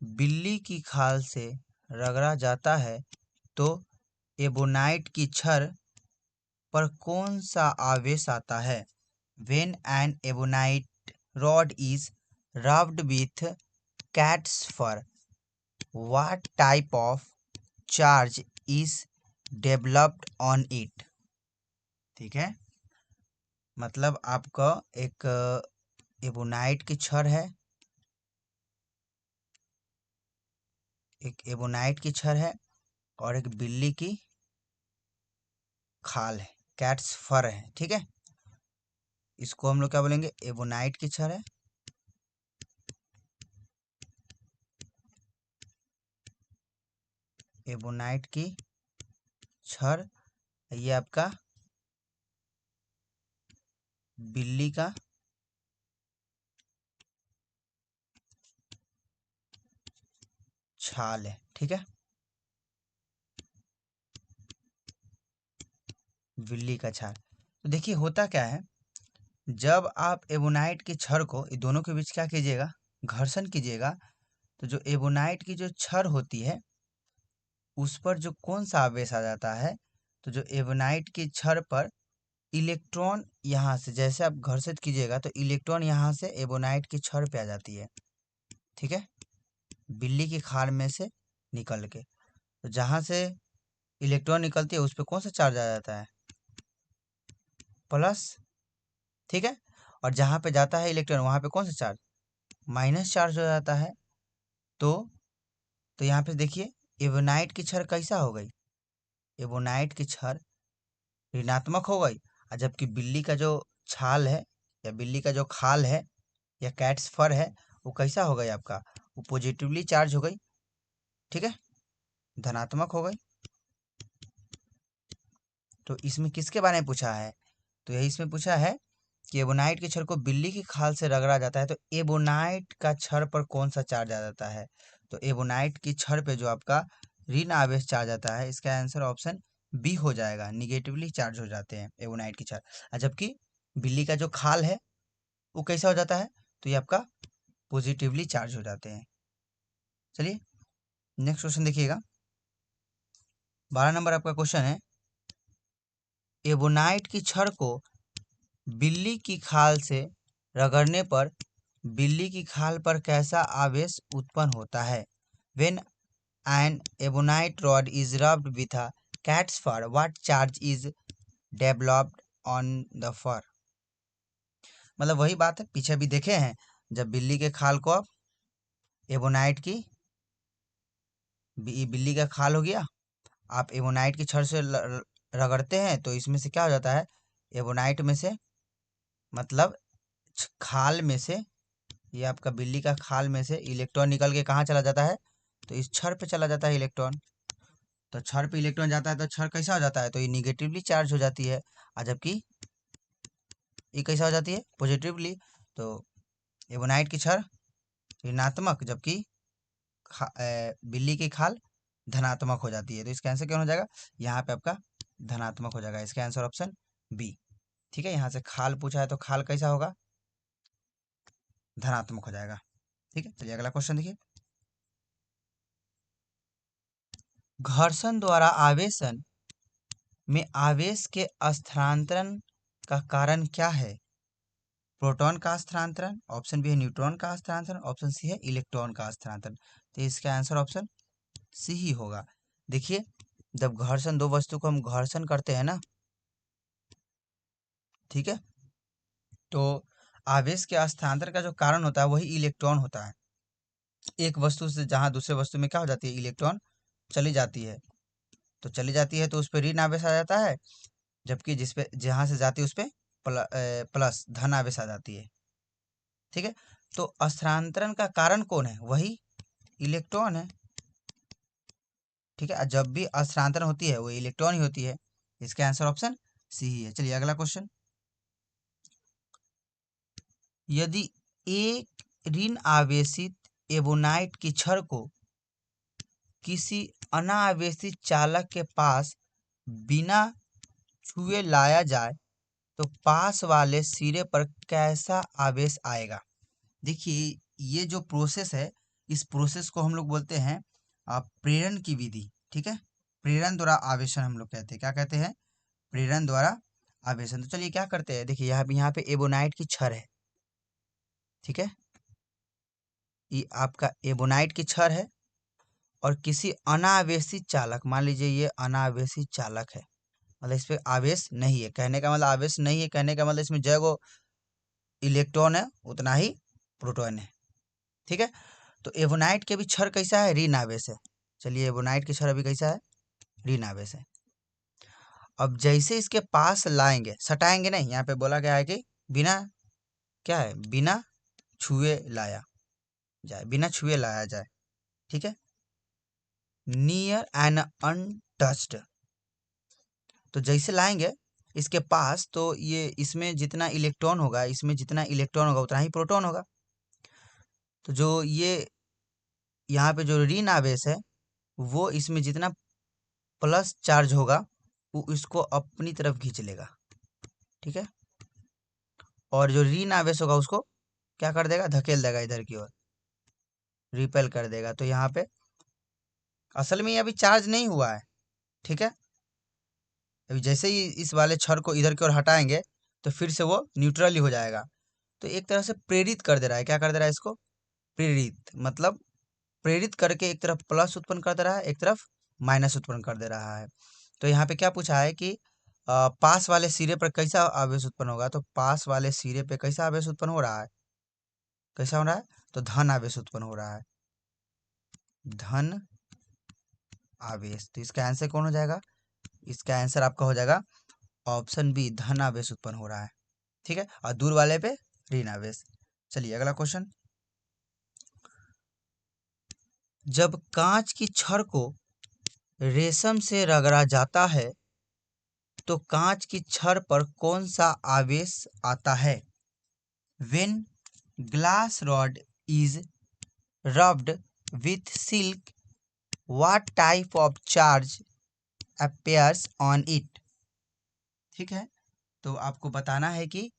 [SPEAKER 1] बिल्ली की खाल से रगड़ा जाता है तो एबोनाइट की छड़ पर कौन सा आवेश आता है? When an ebonite rod is rubbed with cat's fur, what type of charge is developed on it. ठीक है, मतलब आपका एक एबोनाइट की छड़ है, एक एबोनाइट की छड़ है और एक बिल्ली की खाल है, कैट्स फर है। ठीक है, इसको हम लोग क्या बोलेंगे, एबोनाइट की छड़ है, एबोनाइट की छड़, ये आपका बिल्ली का छाल है। ठीक है, बिल्ली का छाल। तो देखिए होता क्या है, जब आप एबोनाइट की छड़ को ये दोनों के बीच क्या कीजिएगा, घर्षण कीजिएगा, तो जो एबोनाइट की जो छड़ होती है उस पर जो कौन सा आवेश आ जाता है, तो जो एबोनाइट की छड़ पर इलेक्ट्रॉन यहाँ से जैसे आप घर्षित कीजिएगा तो इलेक्ट्रॉन यहाँ से एबोनाइट की छड़ पे आ जाती है। ठीक है, बिल्ली की खाल में से निकल के, तो जहाँ से इलेक्ट्रॉन निकलती है उस पर कौन सा चार्ज आ जाता है, प्लस। ठीक है, और जहाँ पे जाता है इलेक्ट्रॉन वहाँ पे कौन सा चार्ज, माइनस चार्ज हो जाता है। तो यहाँ पे देखिए एबोनाइट की छड़ कैसा हो गई, एबोनाइट की छड़ ऋणात्मक हो गई, और जबकि बिल्ली का जो छाल है या बिल्ली का जो खाल है या कैट्स फर है वो कैसा हो गई आपका, वो पॉजिटिवली चार्ज हो गई। ठीक है, धनात्मक हो गई। तो इसमें किसके बारे में पूछा है, तो यही इसमें पूछा है कि एबोनाइट के छड़ को बिल्ली की खाल से रगड़ा जाता है तो एबोनाइट का छड़ पर कौन सा चार्ज आ जाता है, तो एबोनाइट की छड़ पे जो आपका ऋण आवेश चार्ज आता है, इसका आंसर ऑप्शन बी हो जाएगा, निगेटिवली चार्ज हो जाते हैं एबोनाइट की छड़। और जबकि बिल्ली का जो खाल है वो कैसा हो जाता है, तो ये आपका पॉजिटिवली चार्ज हो जाते हैं। चलिए नेक्स्ट क्वेश्चन देखिएगा, 12 नंबर आपका क्वेश्चन है, एबोनाइट की छड़ को बिल्ली की खाल से रगड़ने पर बिल्ली की खाल पर कैसा आवेश उत्पन्न होता है। When an ebonite rod is rubbed with a cat's fur what charge is developed on the fur. मतलब वही बात है, पीछे भी देखे हैं, जब बिल्ली के खाल को आप एबोनाइट की बिल्ली का खाल हो गया, आप एबोनाइट की छड़ से रगड़ते हैं तो इसमें से क्या हो जाता है, एबोनाइट में से मतलब खाल में से, ये आपका बिल्ली का खाल में से इलेक्ट्रॉन निकल के कहाँ चला जाता है, तो इस छड़ पे चला जाता है इलेक्ट्रॉन। तो छड़ पे इलेक्ट्रॉन जाता है तो छड़ कैसा हो जाता है, तो ये निगेटिवली चार्ज हो जाती है, और जबकि ये कैसा हो जाती है, पॉजिटिवली। तो एबोनाइट की छड़ ऋणात्मक, जबकि बिल्ली की खाल धनात्मक हो जाती है। तो इसका आंसर क्या हो जाएगा, यहाँ पे आपका धनात्मक हो जाएगा, इसका आंसर ऑप्शन बी। ठीक है, यहाँ से खाल पूछा है तो खाल कैसा होगा, धनात्मक हो जाएगा। ठीक है, चलिए अगला क्वेश्चन देखिए, घर्षण द्वारा आवेशन में आवेश के स्थानांतरण का कारण क्या है, प्रोटॉन का स्थानांतरण, ऑप्शन बी है न्यूट्रॉन का स्थानांतरण, ऑप्शन सी है इलेक्ट्रॉन का स्थानांतरण। तो इसका आंसर ऑप्शन सी ही होगा। देखिए जब घर्षण, दो वस्तु को हम घर्षण करते हैं ना, ठीक है, तो आवेश के स्थानांतरण का जो कारण होता है वही इलेक्ट्रॉन होता है। एक वस्तु से जहां दूसरे वस्तु में क्या हो जाती है, इलेक्ट्रॉन चली जाती है, तो चली जाती है तो उस पर ऋण आवेश आ जाता है, जबकि जिस पे जहां से जाती है उस पे प्लस धन आवेश आ जाती है। ठीक है, तो स्थानांतरण का कारण कौन है, वही इलेक्ट्रॉन है। ठीक है, जब भी स्थानांतरण होती है वो इलेक्ट्रॉन ही होती है, इसका आंसर ऑप्शन सी ही है। चलिए अगला क्वेश्चन, यदि एक ऋण आवेशित एबोनाइट की छड़ को किसी अनावेशित चालक के पास बिना छुए लाया जाए तो पास वाले सिरे पर कैसा आवेश आएगा। देखिए ये जो प्रोसेस है, इस प्रोसेस को हम लोग बोलते हैं प्रेरण की विधि। ठीक है, प्रेरण द्वारा आवेशन हम लोग कहते हैं, क्या कहते हैं, प्रेरण द्वारा आवेशन। तो चलिए क्या करते हैं, देखिए यहाँ पे एबोनाइट की छड़ है, ठीक है, ये आपका एबोनाइट की छड़ है, और किसी अनावेशी चालक, मान लीजिए ये अनावेशी चालक है, मतलब इस पे आवेश नहीं है, कहने का मतलब आवेश नहीं है, कहने का मतलब इसमें जय गो इलेक्ट्रॉन है उतना ही प्रोटॉन है। ठीक है, तो एवोनाइट के भी क्षर कैसा है, ऋण आवेश है। चलिए एवोनाइट के क्षर अभी कैसा है, ऋण आवेश है। अब जैसे इसके पास लाएंगे, सटाएंगे नहीं, यहाँ पे बोला गया है कि बिना, क्या है, बिना छुए लाया जाए, बिना छुए लाया जाए। ठीक है, नियर एंड अनटच्ड, तो जैसे लाएंगे इसके पास, तो ये इसमें जितना इलेक्ट्रॉन होगा, इसमें जितना इलेक्ट्रॉन होगा उतना ही प्रोटॉन होगा। तो जो ये यहाँ पे जो ऋण आवेश है, वो इसमें जितना प्लस चार्ज होगा वो इसको अपनी तरफ खींच लेगा। ठीक है, और जो ऋण आवेश होगा उसको क्या कर देगा, धकेल देगा इधर की ओर, रिपेल कर देगा। तो यहाँ पे असल में ये अभी चार्ज नहीं हुआ है। ठीक है, अभी जैसे ही इस वाले छड़ को इधर की ओर हटाएंगे तो फिर से वो न्यूट्रल ही हो जाएगा। तो एक तरह से प्रेरित कर दे रहा है, क्या कर दे रहा है इसको, प्रेरित, मतलब प्रेरित करके एक तरफ प्लस उत्पन्न कर दे रहा है, एक तरफ माइनस उत्पन्न कर दे रहा है। तो यहाँ पे क्या पूछा है कि पास वाले सिरे पर कैसा आवेश उत्पन्न होगा, तो पास वाले सिरे पे कैसा आवेश उत्पन्न हो रहा है, कैसा हो रहा है, तो धन आवेश उत्पन्न हो रहा है, धन आवेश। तो इसका आंसर कौन हो जाएगा, इसका आंसर आपका हो जाएगा ऑप्शन बी, धन आवेश उत्पन्न हो रहा है। ठीक है, और दूर वाले पे ऋण आवेश। चलिए अगला क्वेश्चन, जब कांच की छड़ को रेशम से रगड़ा जाता है तो कांच की छड़ पर कौन सा आवेश आता है। When glass rod is rubbed with silk, what type of charge appears on it। ठीक है, तो आपको बताना है कि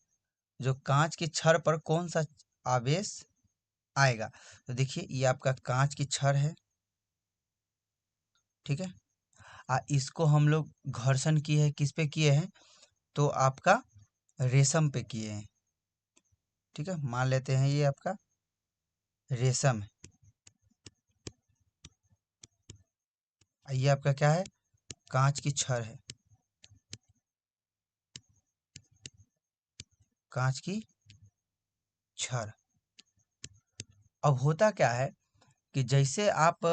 [SPEAKER 1] जो कांच की छड़ पर कौन सा आवेश आएगा। तो देखिए ये आपका कांच की छड़ है। ठीक है, इसको हम लोग घर्षण किए हैं, किस पे किए हैं, तो आपका रेशम पे किए हैं। ठीक है, मान लेते हैं ये आपका रेशम है, ये आपका क्या है, कांच की छड़ है, कांच की छड़। अब होता क्या है कि जैसे आप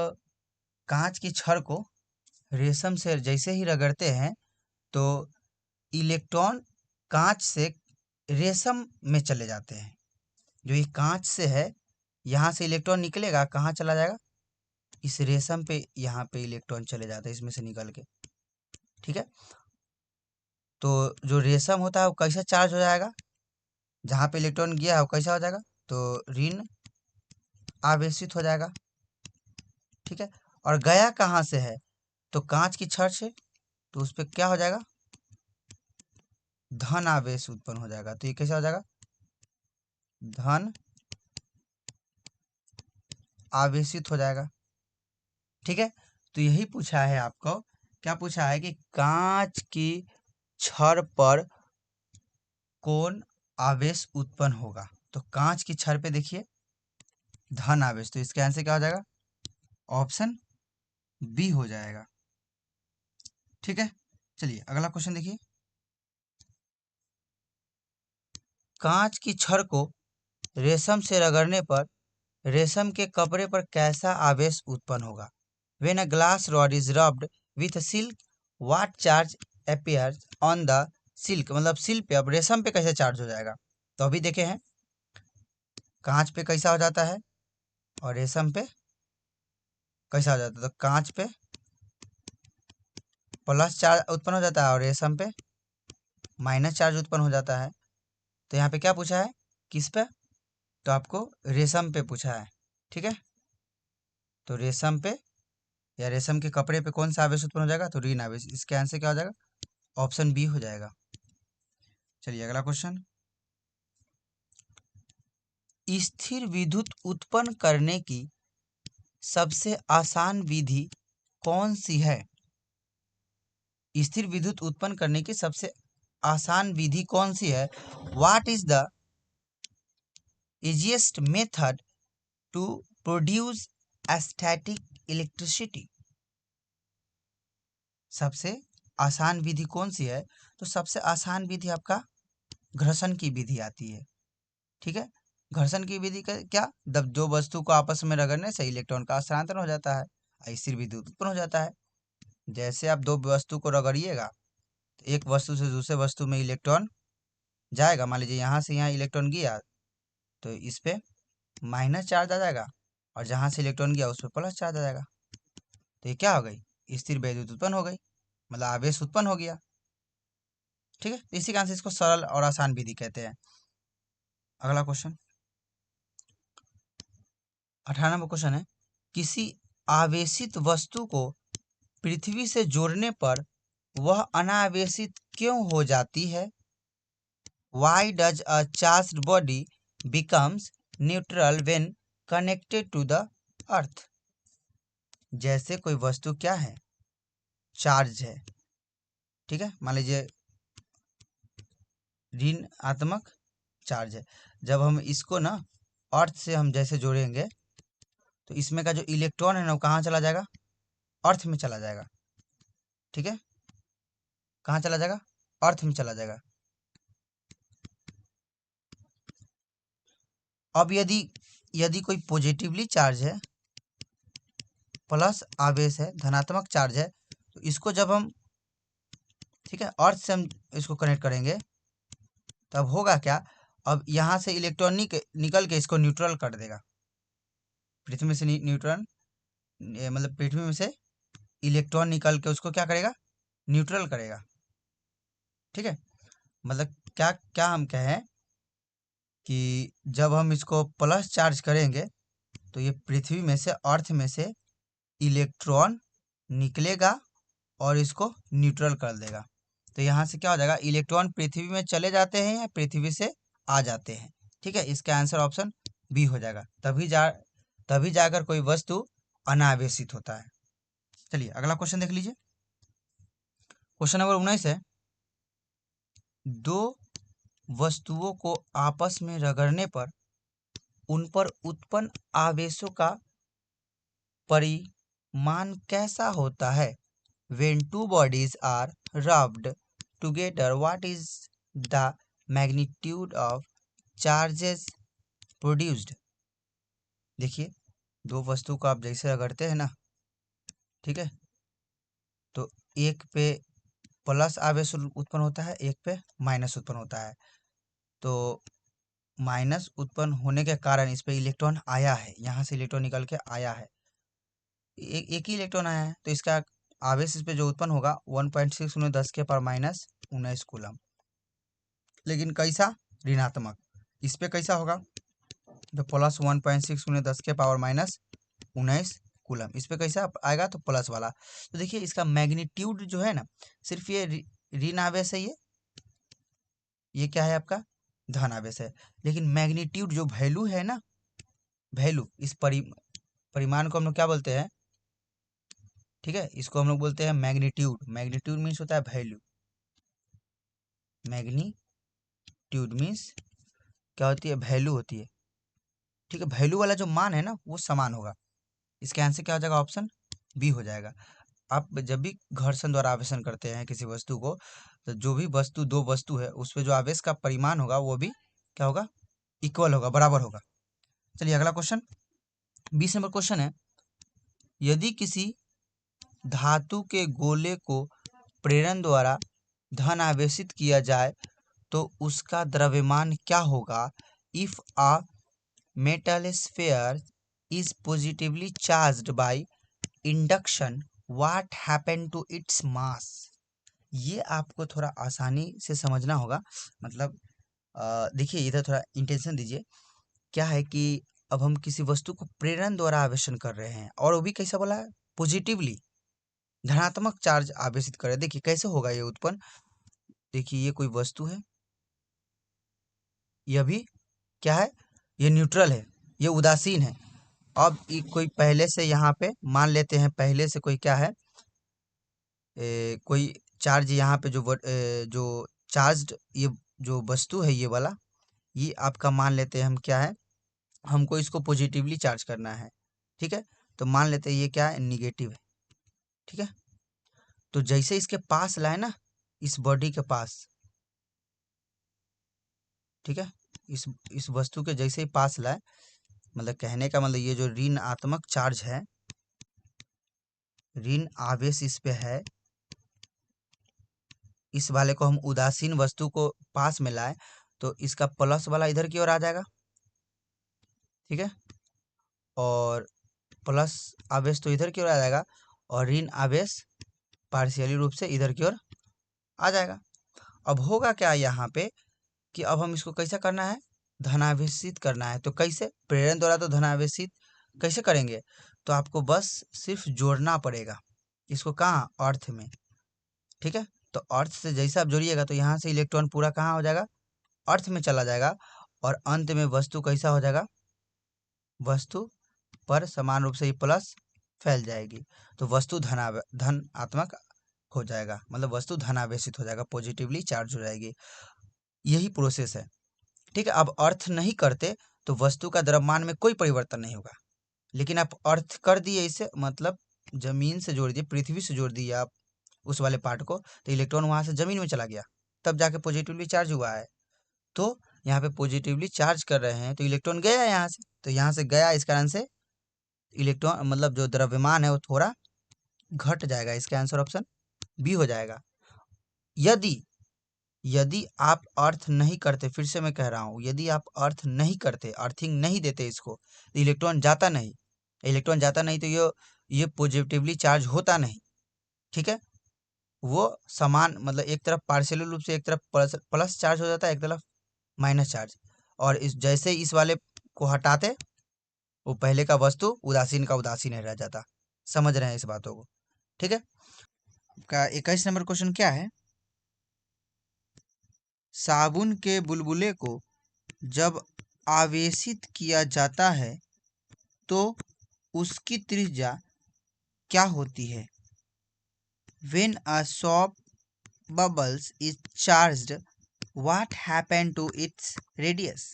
[SPEAKER 1] कांच की छड़ को रेशम से जैसे ही रगड़ते हैं तो इलेक्ट्रॉन कांच से रेशम में चले जाते हैं। जो ये कांच से है, यहाँ से इलेक्ट्रॉन निकलेगा, कहाँ चला जाएगा, इस रेशम पे, यहाँ पे इलेक्ट्रॉन चले जाते हैं इसमें से निकल के। ठीक है, तो जो रेशम होता है वो कैसा चार्ज हो जाएगा, जहाँ पे इलेक्ट्रॉन गया है वो कैसा हो जाएगा, तो ऋण आवेशित हो जाएगा। ठीक है, और गया कहाँ से है, तो कांच की छड़ से, तो उस पर क्या हो जाएगा, धन आवेश उत्पन्न हो जाएगा। तो ये कैसा हो जाएगा, धन आवेशित हो जाएगा। ठीक है, तो यही पूछा है आपको, क्या पूछा है कि कांच की छड़ पर कौन आवेश उत्पन्न होगा। तो कांच की छड़ पे देखिए धन आवेश, तो इसका आंसर क्या हो जाएगा, ऑप्शन बी हो जाएगा। ठीक है, चलिए अगला क्वेश्चन देखिए, कांच की छड़ को रेशम से रगड़ने पर रेशम के कपड़े पर कैसा आवेश उत्पन्न होगा। When a glass rod is rubbed with silk, what charge appears on the silk। मतलब सिल्क पे, अब रेशम पे कैसे चार्ज हो जाएगा, तो अभी देखे हैं कांच पे कैसा हो जाता है और रेशम पे कैसा हो जाता है। तो कांच पे प्लस चार्ज उत्पन्न हो जाता है और रेशम पे माइनस चार्ज उत्पन्न हो जाता है। तो यहाँ पे क्या पूछा है, किस पे, तो आपको रेशम पे पूछा है। ठीक है, तो रेशम पे या रेशम के कपड़े पे कौन सा आवेश उत्पन्न हो जाएगा, तो ऋण आवेश। इसके आंसर क्या हो जाएगा, ऑप्शन बी हो जाएगा। चलिए अगला क्वेश्चन, स्थिर विद्युत उत्पन्न करने की सबसे आसान विधि कौन सी है। स्थिर विद्युत उत्पन्न करने की सबसे आसान विधि कौन सी है। What is the easiest method to produce static electricity. सबसे आसान विधि कौन सी है? तो सबसे आसान विधि आपका घर्षण की विधि आती है। ठीक है, घर्षण की विधि का क्या, जब दो वस्तु को आपस में रगड़ने से इलेक्ट्रॉन का स्थानांतरण हो जाता है, स्थिर विद्युत उत्पन्न हो जाता है। जैसे आप दो वस्तु को रगड़िएगा तो एक वस्तु से दूसरे वस्तु में इलेक्ट्रॉन जाएगा। मान लीजिए यहाँ से यहाँ इलेक्ट्रॉन गया तो इस पे माइनस चार्ज आ जाएगा, और जहाँ से इलेक्ट्रॉन गया उस पर प्लस चार्ज आ जाएगा। तो ये क्या हो गई? स्थिर विद्युत उत्पन्न हो गई, मतलब आवेश उत्पन्न हो गया। ठीक है, तो इसी कारण से इसको सरल और आसान विधि कहते हैं। अगला क्वेश्चन 18 नंबर क्वेश्चन है, किसी आवेशित वस्तु को पृथ्वी से जोड़ने पर वह अनावेशित क्यों हो जाती है? Why does a charged body becomes neutral when connected to the earth? जैसे कोई वस्तु क्या है, चार्ज है। ठीक है, मान लीजिए ऋणात्मक चार्ज है। जब हम इसको ना अर्थ से हम जैसे जोड़ेंगे तो इसमें का जो इलेक्ट्रॉन है ना वो कहाँ चला जाएगा? अर्थ में चला जाएगा। ठीक है, कहाँ चला जाएगा? अर्थ में चला जाएगा। अब यदि यदि कोई पॉजिटिवली चार्ज है, प्लस आवेश है, धनात्मक चार्ज है, तो इसको जब हम, ठीक है, अर्थ से हम इसको कनेक्ट करेंगे तब होगा क्या? अब यहाँ से इलेक्ट्रॉन निकल के इसको न्यूट्रल कर देगा। पृथ्वी से न्यूट्रॉन मतलब पृथ्वी में से इलेक्ट्रॉन निकल के उसको क्या करेगा? न्यूट्रल करेगा। ठीक है, मतलब क्या क्या हम कहें कि जब हम इसको प्लस चार्ज करेंगे तो ये पृथ्वी में से, अर्थ में से इलेक्ट्रॉन निकलेगा और इसको न्यूट्रल कर देगा। तो यहाँ से क्या हो जाएगा? इलेक्ट्रॉन पृथ्वी में चले जाते हैं या पृथ्वी से आ जाते हैं। ठीक है, इसका आंसर ऑप्शन बी हो जाएगा। तभी जाकर कोई वस्तु अनावेशित होता है। चलिए अगला क्वेश्चन देख लीजिए। क्वेश्चन नंबर 19 है, दो वस्तुओं को आपस में रगड़ने पर उन पर उत्पन्न आवेशों का परिमाण कैसा होता है? When two bodies are rubbed together, what is the magnitude of charges produced? देखिए, दो वस्तु को आप जैसे रगड़ते हैं ना, ठीक है, तो एक पे प्लस आवेश उत्पन्न होता है, एक पे माइनस उत्पन्न होता है। तो माइनस उत्पन्न होने के कारण इस पे इलेक्ट्रॉन आया है, यहाँ से इलेक्ट्रॉन निकल के आया है, एक ही इलेक्ट्रॉन आया है, तो इसका आवेश इस पे जो उत्पन्न होगा 1.6 × 10⁻19 कूलम। लेकिन कैसा? ऋणात्मक। इस पे कैसा होगा? तो प्लस 1.6 × 10⁻19 कूलम। इस पे कैसा आएगा? तो प्लस वाला। तो देखिए इसका मैग्नीट्यूड जो है ना, सिर्फ ये ऋण आवेश है, ये क्या है आपका? धन आवेश है। लेकिन मैग्नीट्यूड जो वैल्यू है ना, वैल्यू, इस परिमाण को हम लोग क्या बोलते हैं? ठीक है, इसको हम लोग बोलते हैं मैग्नीट्यूड। मैग्नीट्यूड मीन्स होता है वैल्यू। मैग्नीट्यूड मीन्स क्या होती है? वैल्यू होती है। ठीक है, वैल्यू वाला जो मान है ना वो समान होगा। इसका आंसर क्या हो जाएगा? ऑप्शन बी हो जाएगा। आप जब भी घर्षण द्वारा आवेशन करते हैं किसी वस्तु को, तो जो भी वस्तु, दो वस्तु है, उस पे जो आवेश का परिमाण होगा वो भी क्या होगा? इक्वल होगा, बराबर होगा। चलिए अगला क्वेश्चन 20 नंबर क्वेश्चन है, यदि किसी धातु के गोले को प्रेरण द्वारा धन आवेशित किया जाए तो उसका द्रव्यमान क्या होगा? If a metal sphere is positively charged by induction, what happened to its mass? ये आपको थोड़ा आसानी से समझना होगा। मतलब देखिए इधर थोड़ा इंटेंशन दीजिए। क्या है कि अब हम किसी वस्तु को प्रेरण द्वारा आवेशन कर रहे हैं, और वो भी कैसा बोला है? पॉजिटिवली, धनात्मक चार्ज आवेशित कर रहे हैं। देखिए कैसे होगा ये उत्पन्न। देखिए ये कोई वस्तु है, यह भी क्या है? ये न्यूट्रल है, ये उदासीन है। अब कोई पहले से यहाँ पे मान लेते हैं, पहले से कोई क्या है, कोई चार्ज यहाँ पे जो चार्ज्ड ये जो वस्तु है, ये वाला, ये आपका मान लेते हैं हम क्या है, हमको इसको पॉजिटिवली चार्ज करना है। ठीक है, तो मान लेते हैं ये क्या है, निगेटिव है। ठीक है, तो जैसे इसके पास लाए ना, इस बॉडी के पास, ठीक है, इस वस्तु के जैसे ही पास लाए, मतलब कहने का मतलब ये जो ऋणात्मक चार्ज है, ऋण आवेश इस पे है, इस वाले को हम उदासीन वस्तु को पास में लाए तो इसका प्लस वाला इधर की ओर आ जाएगा। ठीक है, और प्लस आवेश तो इधर की ओर आ जाएगा और ऋण आवेश पार्शियली रूप से इधर की ओर आ जाएगा। अब होगा क्या यहाँ पे कि अब हम इसको कैसा करना है, धनावेशित करना है। तो कैसे, प्रेरण द्वारा तो धनावेशित कैसे करेंगे, तो आपको बस सिर्फ जोड़ना पड़ेगा इसको, कहाँ, अर्थ में। ठीक है, तो अर्थ से जैसे आप जोड़िएगा तो यहाँ से इलेक्ट्रॉन पूरा कहाँ हो जाएगा, अर्थ में चला जाएगा और अंत में वस्तु कैसा हो जाएगा, वस्तु पर समान रूप से ये प्लस फैल जाएगी, तो वस्तु धनात्मक हो जाएगा, मतलब वस्तु धनावेशित हो जाएगा, पॉजिटिवली चार्ज हो जाएगी। यही प्रोसेस है। ठीक है, अब अर्थ नहीं करते तो वस्तु का द्रव्यमान में कोई परिवर्तन नहीं होगा, लेकिन आप अर्थ कर दिए इसे, मतलब जमीन से जोड़ दिए, पृथ्वी से जोड़ दिए आप उस वाले पार्ट को, तो इलेक्ट्रॉन वहां से जमीन में चला गया, तब जाके पॉजिटिवली चार्ज हुआ है। तो यहाँ पे पॉजिटिवली चार्ज कर रहे हैं तो इलेक्ट्रॉन गया यहाँ से, तो यहाँ से गया, इस कारण से इलेक्ट्रॉन मतलब जो द्रव्यमान है वो थोड़ा घट जाएगा। इसका आंसर ऑप्शन बी हो जाएगा। यदि यदि आप अर्थ नहीं करते, फिर से मैं कह रहा हूँ, यदि आप अर्थ नहीं करते, अर्थिंग नहीं देते इसको, तो इलेक्ट्रॉन जाता नहीं, इलेक्ट्रॉन जाता नहीं तो ये पॉजिटिवली चार्ज होता नहीं। ठीक है, वो समान, मतलब एक तरफ पार्शियल रूप से एक तरफ प्लस चार्ज हो जाता है, एक तरफ माइनस चार्ज, और इस जैसे इस वाले को हटाते, वो पहले का वस्तु उदासीन का उदासीन रह जाता। समझ रहे हैं इस बातों को। ठीक है, का 21 नंबर क्वेश्चन क्या है, साबुन के बुलबुले को जब आवेशित किया जाता है तो उसकी त्रिज्या क्या होती है। When a soap bubbles is charged, what happened to its radius?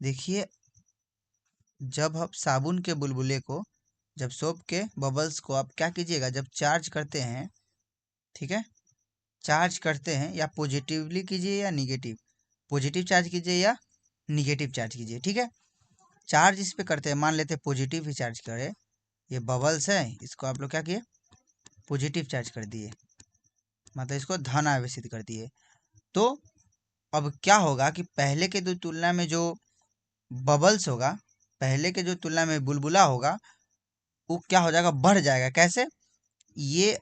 [SPEAKER 1] देखिए, जब आप साबुन के बुलबुले को, जब सोप के बबल्स को आप क्या कीजिएगा, जब चार्ज करते हैं, ठीक है, चार्ज करते हैं, या पॉजिटिवली कीजिए या निगेटिव, पॉजिटिव चार्ज कीजिए या निगेटिव चार्ज कीजिए। ठीक है, चार्ज इस पे करते हैं, मान लेते हैं पॉजिटिव ही चार्ज करें, ये बबल्स है, इसको आप लोग क्या किए, पॉजिटिव चार्ज कर दिए, मतलब इसको धन आवेशित कर दिए। तो अब क्या होगा कि पहले के जो तुलना में जो बबल्स होगा, पहले के जो तुलना में बुलबुला होगा, वो क्या हो जाएगा, बढ़ जाएगा। कैसे, ये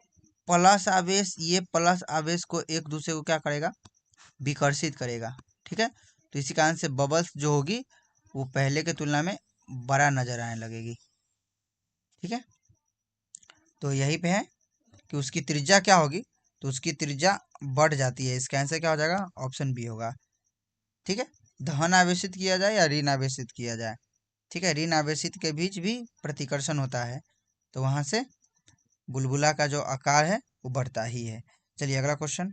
[SPEAKER 1] प्लस आवेश, ये प्लस आवेश को एक दूसरे को क्या करेगा, विकर्षित करेगा। ठीक है, तो इसी कारण से बबल्स जो होगी वो पहले के तुलना में बड़ा नजर आने लगेगी। ठीक है, तो यही पे है कि उसकी त्रिज्या क्या होगी, तो उसकी त्रिज्या बढ़ जाती है। इसका आंसर क्या हो जाएगा, ऑप्शन बी होगा। ठीक है, धन आवेशित किया जाए या ऋण आवेशित किया जाए। ठीक है, ऋण आवेशित के बीच भी प्रतिकर्षण होता है, तो वहां से बुलबुला का जो आकार है वो बढ़ता ही है। चलिए अगला क्वेश्चन,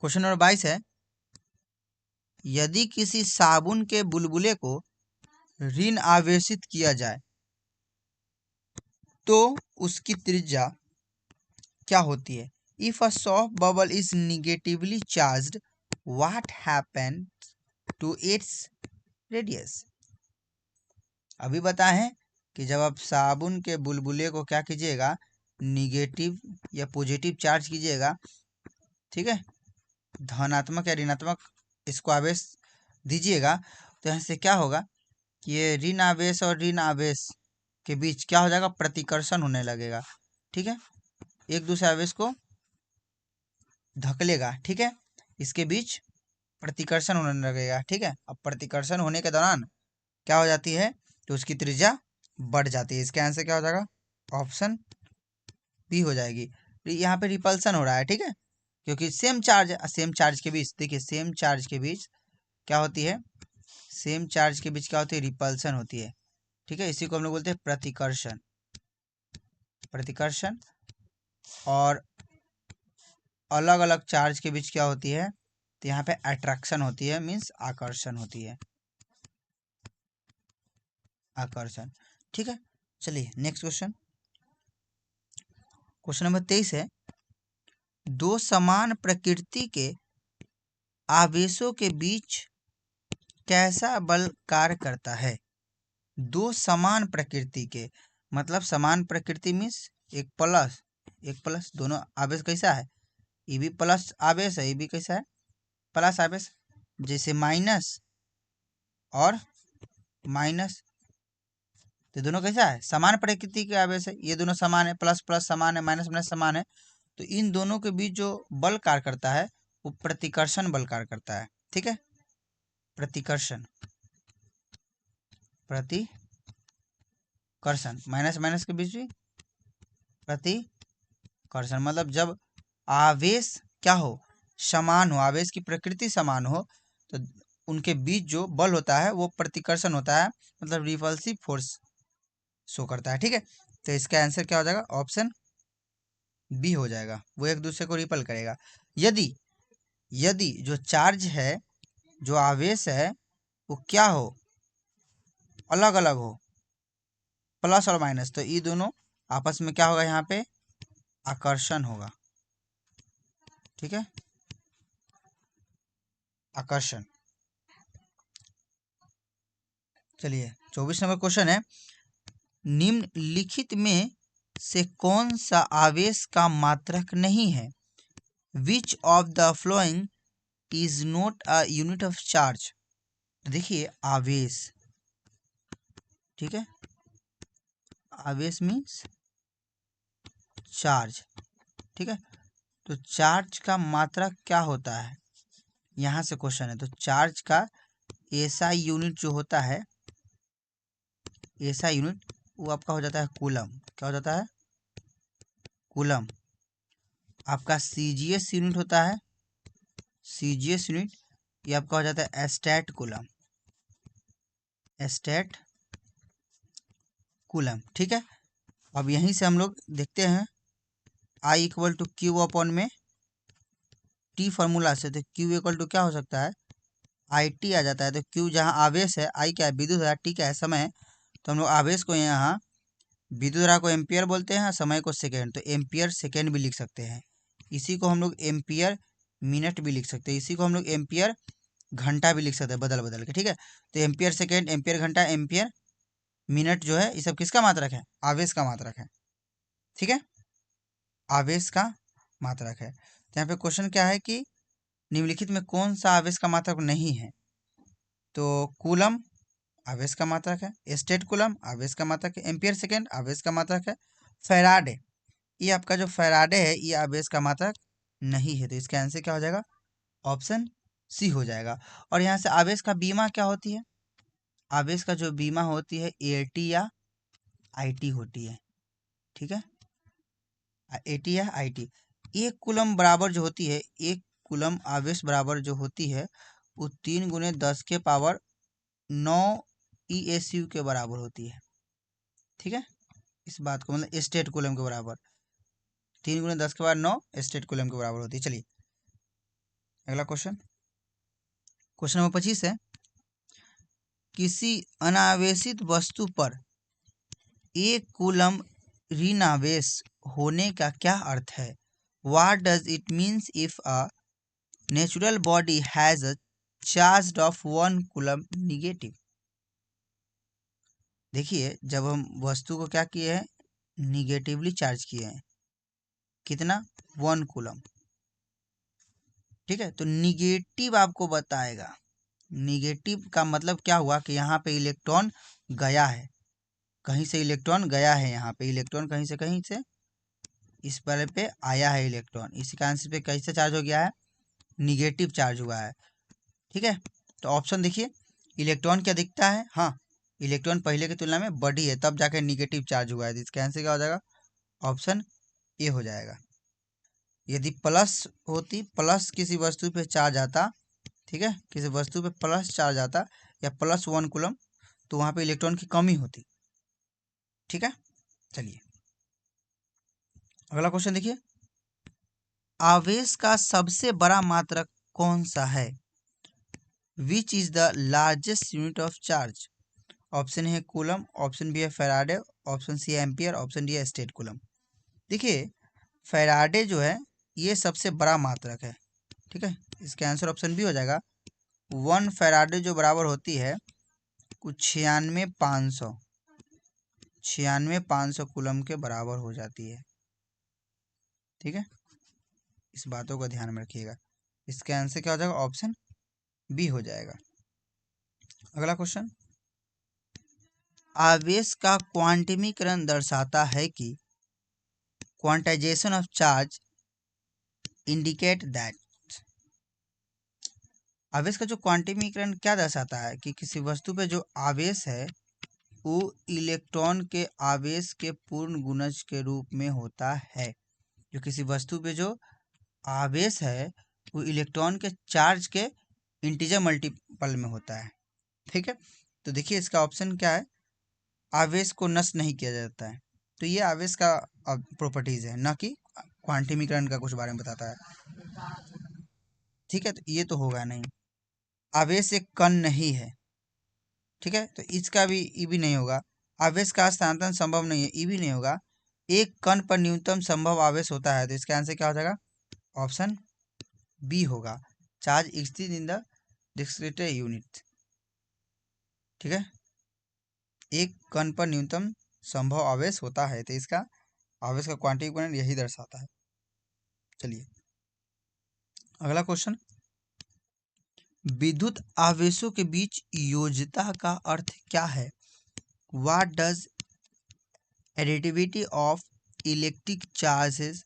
[SPEAKER 1] क्वेश्चन नंबर 22 है, यदि किसी साबुन के बुलबुले को ऋण आवेशित किया जाए तो उसकी त्रिज्या क्या होती है। If a soft bubble is negatively charged, what happen to its radius. अभी बताए हैं कि जब आप साबुन के बुलबुले को क्या कीजिएगा, निगेटिव या पॉजिटिव चार्ज कीजिएगा, ठीक है, धनात्मक या ऋणात्मक इसको आवेश दीजिएगा, तो यहाँ से क्या होगा कि ये ऋण आवेश और ऋण आवेश के बीच क्या हो जाएगा, प्रतिकर्षण होने लगेगा। ठीक है, एक दूसरे आवेश को धकेलेगा। ठीक है, इसके बीच प्रतिकर्षण होने लगेगा। ठीक है, अब प्रतिकर्षण होने के दौरान क्या हो जाती है, तो उसकी त्रिज्या बढ़ जाती है। इसके आंसर क्या हो जाएगा, ऑप्शन बी हो जाएगी। यहाँ पे रिपल्सन हो रहा है। ठीक है, क्योंकि सेम चार्ज के बीच, देखिए सेम चार्ज के बीच क्या होती है, सेम चार्ज के बीच क्या होती है, रिपल्सन होती है। ठीक है, इसी को हम लोग बोलते हैं प्रतिकर्षण। प्रतिकर्षण और अलग अलग चार्ज के बीच क्या होती है, तो यहाँ पे अट्रैक्शन होती है, मीन्स आकर्षण होती है, आकर्षण। ठीक है, चलिए नेक्स्ट क्वेश्चन। क्वेश्चन नंबर 23 है, दो समान प्रकृति के आवेशों के बीच कैसा बल कार्य करता है। दो समान प्रकृति के मतलब समान प्रकृति मीन्स एक प्लस दोनों आवेश कैसा है, ये भी प्लस आवेश है, ये भी कैसा है, प्लस आवेश। जैसे माइनस और माइनस, तो दोनों कैसा है, समान प्रकृति के आवेश है, ये दोनों समान है, प्लस प्लस समान है, माइनस माइनस समान है। तो इन दोनों के बीच जो बल कार्य करता है वो प्रतिकर्षण बल कार्य करता है। ठीक है, प्रतिकर्षण माइनस माइनस के बीच भी प्रतिकर्षण, मतलब जब आवेश क्या हो, समान हो, आवेश की प्रकृति समान हो, तो उनके बीच जो बल होता है वो प्रतिकर्षण होता है, मतलब रिपल्सिव फोर्स शो करता है। ठीक है, तो इसका आंसर क्या हो जाएगा, ऑप्शन बी हो जाएगा, वो एक दूसरे को रिपल करेगा। यदि यदि जो चार्ज है, जो आवेश है वो क्या हो, अलग अलग हो, प्लस और माइनस, तो ये दोनों आपस में क्या होगा, यहाँ पे आकर्षण होगा। ठीक है, आकर्षण। चलिए 24 नंबर क्वेश्चन है, निम्नलिखित में से कौन सा आवेश का मात्रक नहीं है। Which of the following is not a unit of charge. देखिए आवेश, ठीक है, आवेश मीन्स चार्ज। ठीक है, तो चार्ज का मात्रक क्या होता है, यहाँ से क्वेश्चन है। तो चार्ज का एसआई यूनिट जो होता है, एसआई यूनिट वो आपका हो जाता है कूलम। क्या हो जाता है, कूलम। आपका सीजीएस यूनिट होता है, सीजीएस यूनिट ये आपका हो जाता है एस्टेट कूलम, एस्टेट कूलम। ठीक है, अब यहीं से हम लोग देखते हैं I equal to q upon में टी फार्मूला से, तो क्यू इक्वल टू क्या हो सकता है, आई टी आ जाता है। तो क्यू जहाँ आवेश है, आई क्या है विद्युत है, टी क्या है समय है, तो हम लोग आवेश को यहाँ विद्युत धारा को एम्पियर बोलते हैं, समय को सेकेंड, तो एम्पियर सेकेंड भी लिख सकते हैं। इसी को हम लोग एम्पियर मिनट भी लिख सकते हैं, इसी को हम लोग एम्पियर घंटा भी लिख सकते हैं, बदल बदल के। ठीक है, तो एम्पियर सेकेंड, एम्पियर घंटा, एम्पियर मिनट जो है, ये सब किसका मात्रक है, आवेश का मात्रक है। ठीक है, आवेश का मात्रक है। तो यहाँ पे क्वेश्चन क्या है कि निम्नलिखित में कौन सा आवेश का मात्रक नहीं है। तो कूलम आवेश का मात्रक है, स्टेट कूलम आवेश का मात्रक है, एम्पियर सेकेंड आवेश का मात्रक है, फैराडे, ये आपका जो फैराडे है ये आवेश का मात्रक नहीं है। तो इसका आंसर क्या हो जाएगा, ऑप्शन सी हो जाएगा। और यहाँ से आवेश का बीमा क्या होती है, आवेश का जो बीमा होती है एटी या आईटी होती है। ठीक है, एटी या आईटी। एक कूलम बराबर जो होती है, एक कूलम आवेश बराबर जो होती है वो 3 × 10⁻9 ESU के बराबर होती है। ठीक है, इस बात को मतलब स्टेट कूलम के बराबर, 3 × 10⁻9 स्टेट कूलम के बराबर होती है। चलिए अगला क्वेश्चन, क्वेश्चन नंबर 25 है, किसी अनावेशित वस्तु पर एक कूलम ऋण आवेश होने का क्या अर्थ है। What does it means if a natural body has a charge of 1 coulomb negative. देखिए जब हम वस्तु को क्या किए हैं, निगेटिवली चार्ज किए हैं, कितना, 1 कूलम। ठीक है, तो निगेटिव आपको बताएगा, निगेटिव का मतलब क्या हुआ कि यहाँ पे इलेक्ट्रॉन गया है, कहीं से इलेक्ट्रॉन गया है, यहाँ पे इलेक्ट्रॉन कहीं से इस पर पे आया है इलेक्ट्रॉन, इसी कारण से पे कैसे चार्ज हो गया है, निगेटिव चार्ज हुआ है। ठीक है, तो ऑप्शन देखिए, इलेक्ट्रॉन क्या दिखता है, हाँ इलेक्ट्रॉन पहले की तुलना में बड़ी है, तब जाके निगेटिव चार्ज हुआ है। तो इसका आंसर क्या हो जाएगा, ऑप्शन ए हो जाएगा। यदि प्लस होती, प्लस किसी वस्तु पे चार्ज आता, ठीक है, किसी वस्तु पे प्लस चार्ज आता या प्लस 1 कूलम, तो वहाँ पे इलेक्ट्रॉन की कमी होती। ठीक है, चलिए अगला क्वेश्चन देखिए, आवेश का सबसे बड़ा मात्रक कौन सा है। Which is the largest unit of charge. Option है कूलम, ऑप्शन बी है फैराडे, ऑप्शन सी है एम्पियर, ऑप्शन डी है स्टेट कूलम। देखिए फैराडे जो है ये सबसे बड़ा मात्रक है, ठीक है, इसका आंसर ऑप्शन बी हो जाएगा। 1 फैराडे जो बराबर होती है कुछ 96,500 कूलम के बराबर हो जाती है, ठीक है, इस बातों का ध्यान में रखिएगा। इसका आंसर क्या हो जाएगा, ऑप्शन बी हो जाएगा। अगला क्वेश्चन, आवेश का क्वांटमीकरण दर्शाता है कि quantization of charge indicate that. आवेश का जो क्वांटमीकरण क्या दर्शाता है कि किसी वस्तु पे जो आवेश है वो इलेक्ट्रॉन के आवेश के पूर्ण गुणज के रूप में होता है। जो किसी वस्तु पे जो आवेश है वो इलेक्ट्रॉन के चार्ज के इंटीजर मल्टीपल में होता है, ठीक है। तो देखिए इसका ऑप्शन क्या है, आवेश को नष्ट नहीं किया जाता है। तो ये आवेश का प्रॉपर्टीज है, ना कि क्वांटमीकरण का कुछ बारे में बताता है, ठीक है। तो ये तो होगा नहीं, आवेश एक कण नहीं है, ठीक है, तो इसका भी ई भी नहीं होगा। आवेश का स्थानांतरण संभव नहीं है, ई भी नहीं होगा। एक कण पर न्यूनतम संभव आवेश होता है, तो इसका आंसर क्या हो जाएगा, ऑप्शन बी होगा, चार्ज स्थित इन द डिस्क्रीट यूनिट, ठीक है। एक कण पर न्यूनतम संभव आवेश होता है, तो इसका आवेश का क्वांटिटीकरण यही दर्शाता है। चलिए अगला क्वेश्चन, विद्युत आवेशों के बीच योज्यता का अर्थ क्या है? What does additivity of electric charges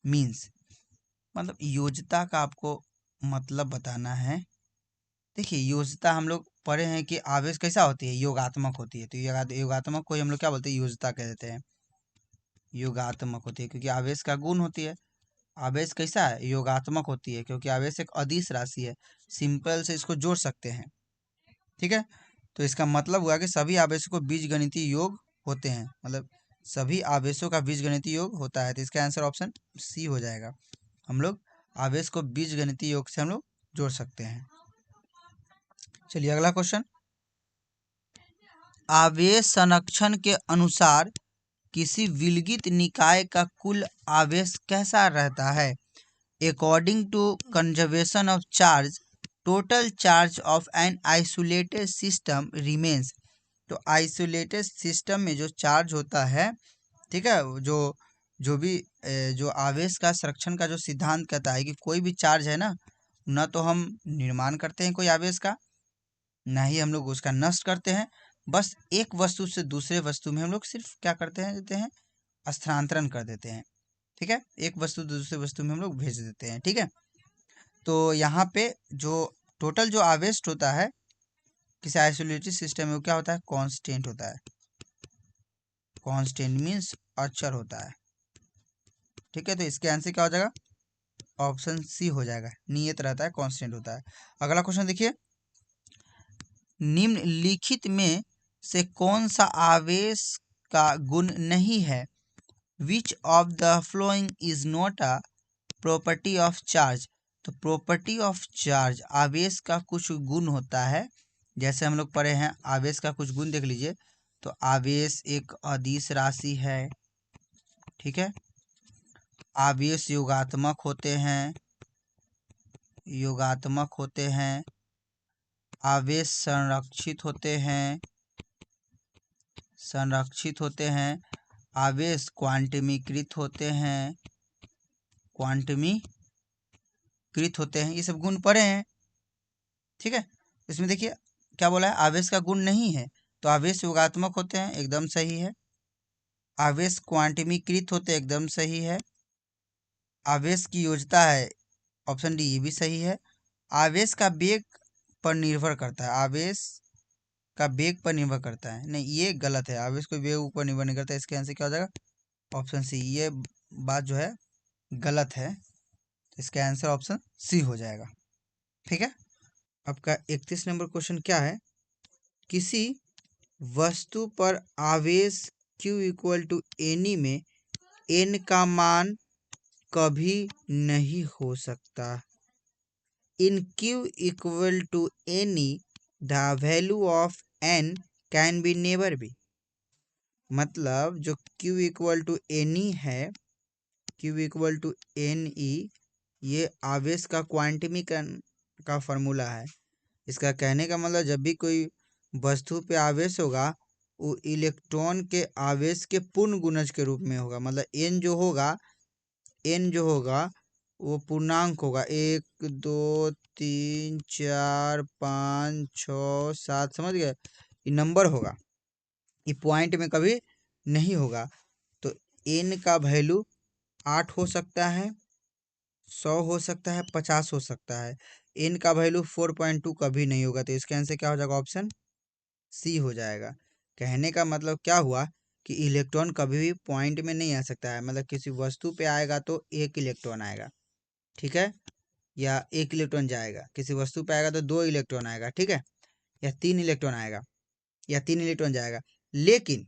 [SPEAKER 1] means? मतलब योज्यता का आपको मतलब बताना है। देखिए योज्यता हम लोग पढ़े हैं कि आवेश कैसा होती है, योगात्मक होती है। तो योगात्मक को हम लोग क्या बोलते हैं, योज्यता कह देते हैं। योगात्मक होती है क्योंकि आवेश का गुण होती है। आवेश कैसा है, योगात्मक होती है क्योंकि आवेश एक अदिश राशि है, सिंपल से इसको जोड़ सकते हैं, ठीक है। तो इसका मतलब हुआ कि सभी आवेशों को बीजगणितीय योग होते हैं, मतलब सभी आवेशों का बीजगणितीय योग होता है। तो इसका आंसर ऑप्शन सी हो जाएगा। हम लोग आवेश को बीजगणितीय योग से हम लोग जोड़ सकते हैं। चलिए अगला क्वेश्चन, आवेश संरक्षण के अनुसार किसी विलगित निकाय का कुल आवेश कैसा रहता है? According to conservation of charge, total charge of an isolated system remains. तो आइसोलेटेड सिस्टम में जो चार्ज होता है, ठीक है, जो भी जो आवेश का संरक्षण का जो सिद्धांत कहता है कि कोई भी चार्ज है ना तो हम निर्माण करते हैं कोई आवेश का, ना ही हम लोग उसका नष्ट करते हैं। बस एक वस्तु से दूसरे वस्तु में हम लोग सिर्फ क्या देते हैं, स्थानांतरण कर देते हैं, ठीक है। एक वस्तु दूसरे वस्तु में हम लोग भेज देते हैं, ठीक है। तो यहाँ पे जो टोटल जो आवेश होता है किसी आइसोलेटेड सिस्टम में, वो क्या होता है, कांस्टेंट होता है। कांस्टेंट मीन्स अचर होता है, ठीक है। तो इसके आंसर क्या हो जाएगा, ऑप्शन सी हो जाएगा, नियत रहता है, कांस्टेंट होता है। अगला क्वेश्चन देखिए, निम्नलिखित में से कौन सा आवेश का गुण नहीं है? Which of the following is not a property of charge? तो प्रॉपर्टी ऑफ चार्ज, आवेश का कुछ गुण होता है। जैसे हम लोग पढ़े हैं आवेश का कुछ गुण, देख लीजिए। तो आवेश एक अदिश राशि है, ठीक है। आवेश योगात्मक होते हैं, आवेश संरक्षित होते हैं, आवेश क्वांटमीकृत होते हैं, ये सब गुण पढ़े हैं, ठीक है। इसमें देखिए क्या बोला है, आवेश का गुण नहीं है, तो आवेश योगात्मक होते हैं, एकदम सही है। आवेश क्वांटमीकृत होते, एकदम सही है। आवेश की योज्यता है, ऑप्शन डी, ये भी सही है। आवेश का वेग पर निर्भर करता है, नहीं ये गलत है, आवेश को वेग पर निर्भर नहीं करता। इसके आंसर क्या हो जाएगा, ऑप्शन सी। ये बात जो है गलत है, इसका आंसर ऑप्शन सी हो जाएगा, ठीक है। आपका 31 नंबर क्वेश्चन क्या है, किसी वस्तु पर आवेश Q इक्वल टू एनी में n का मान कभी नहीं हो सकता। In Q equal to n e the value of n can be, never be. मतलब जो Q इक्वल टू एनी है, Q equal to n e, ये आवेश का क्वांटमी का फॉर्मूला है। इसका कहने का मतलब जब भी कोई वस्तु पे आवेश होगा वो इलेक्ट्रॉन के आवेश के पूर्ण गुणज के रूप में होगा। मतलब n जो होगा वो पूर्णांक होगा, 1 2 3 4 5 6 7, समझ गए? ये नंबर होगा, ये पॉइंट में कभी नहीं होगा। तो n का वैल्यू 8 हो सकता है, 100 हो सकता है, 50 हो सकता है। n का वैल्यू 4.2 कभी नहीं होगा। तो इसका आंसर क्या हो जाएगा? ऑप्शन सी हो जाएगा। कहने का मतलब क्या हुआ कि इलेक्ट्रॉन कभी भी पॉइंट में नहीं आ सकता है। मतलब किसी वस्तु पे आएगा तो 1 इलेक्ट्रॉन आएगा, ठीक है, या 1 इलेक्ट्रॉन जाएगा। किसी वस्तु पे आएगा तो 2 इलेक्ट्रॉन आएगा, ठीक है, या 3 इलेक्ट्रॉन आएगा, या 3 इलेक्ट्रॉन जाएगा। लेकिन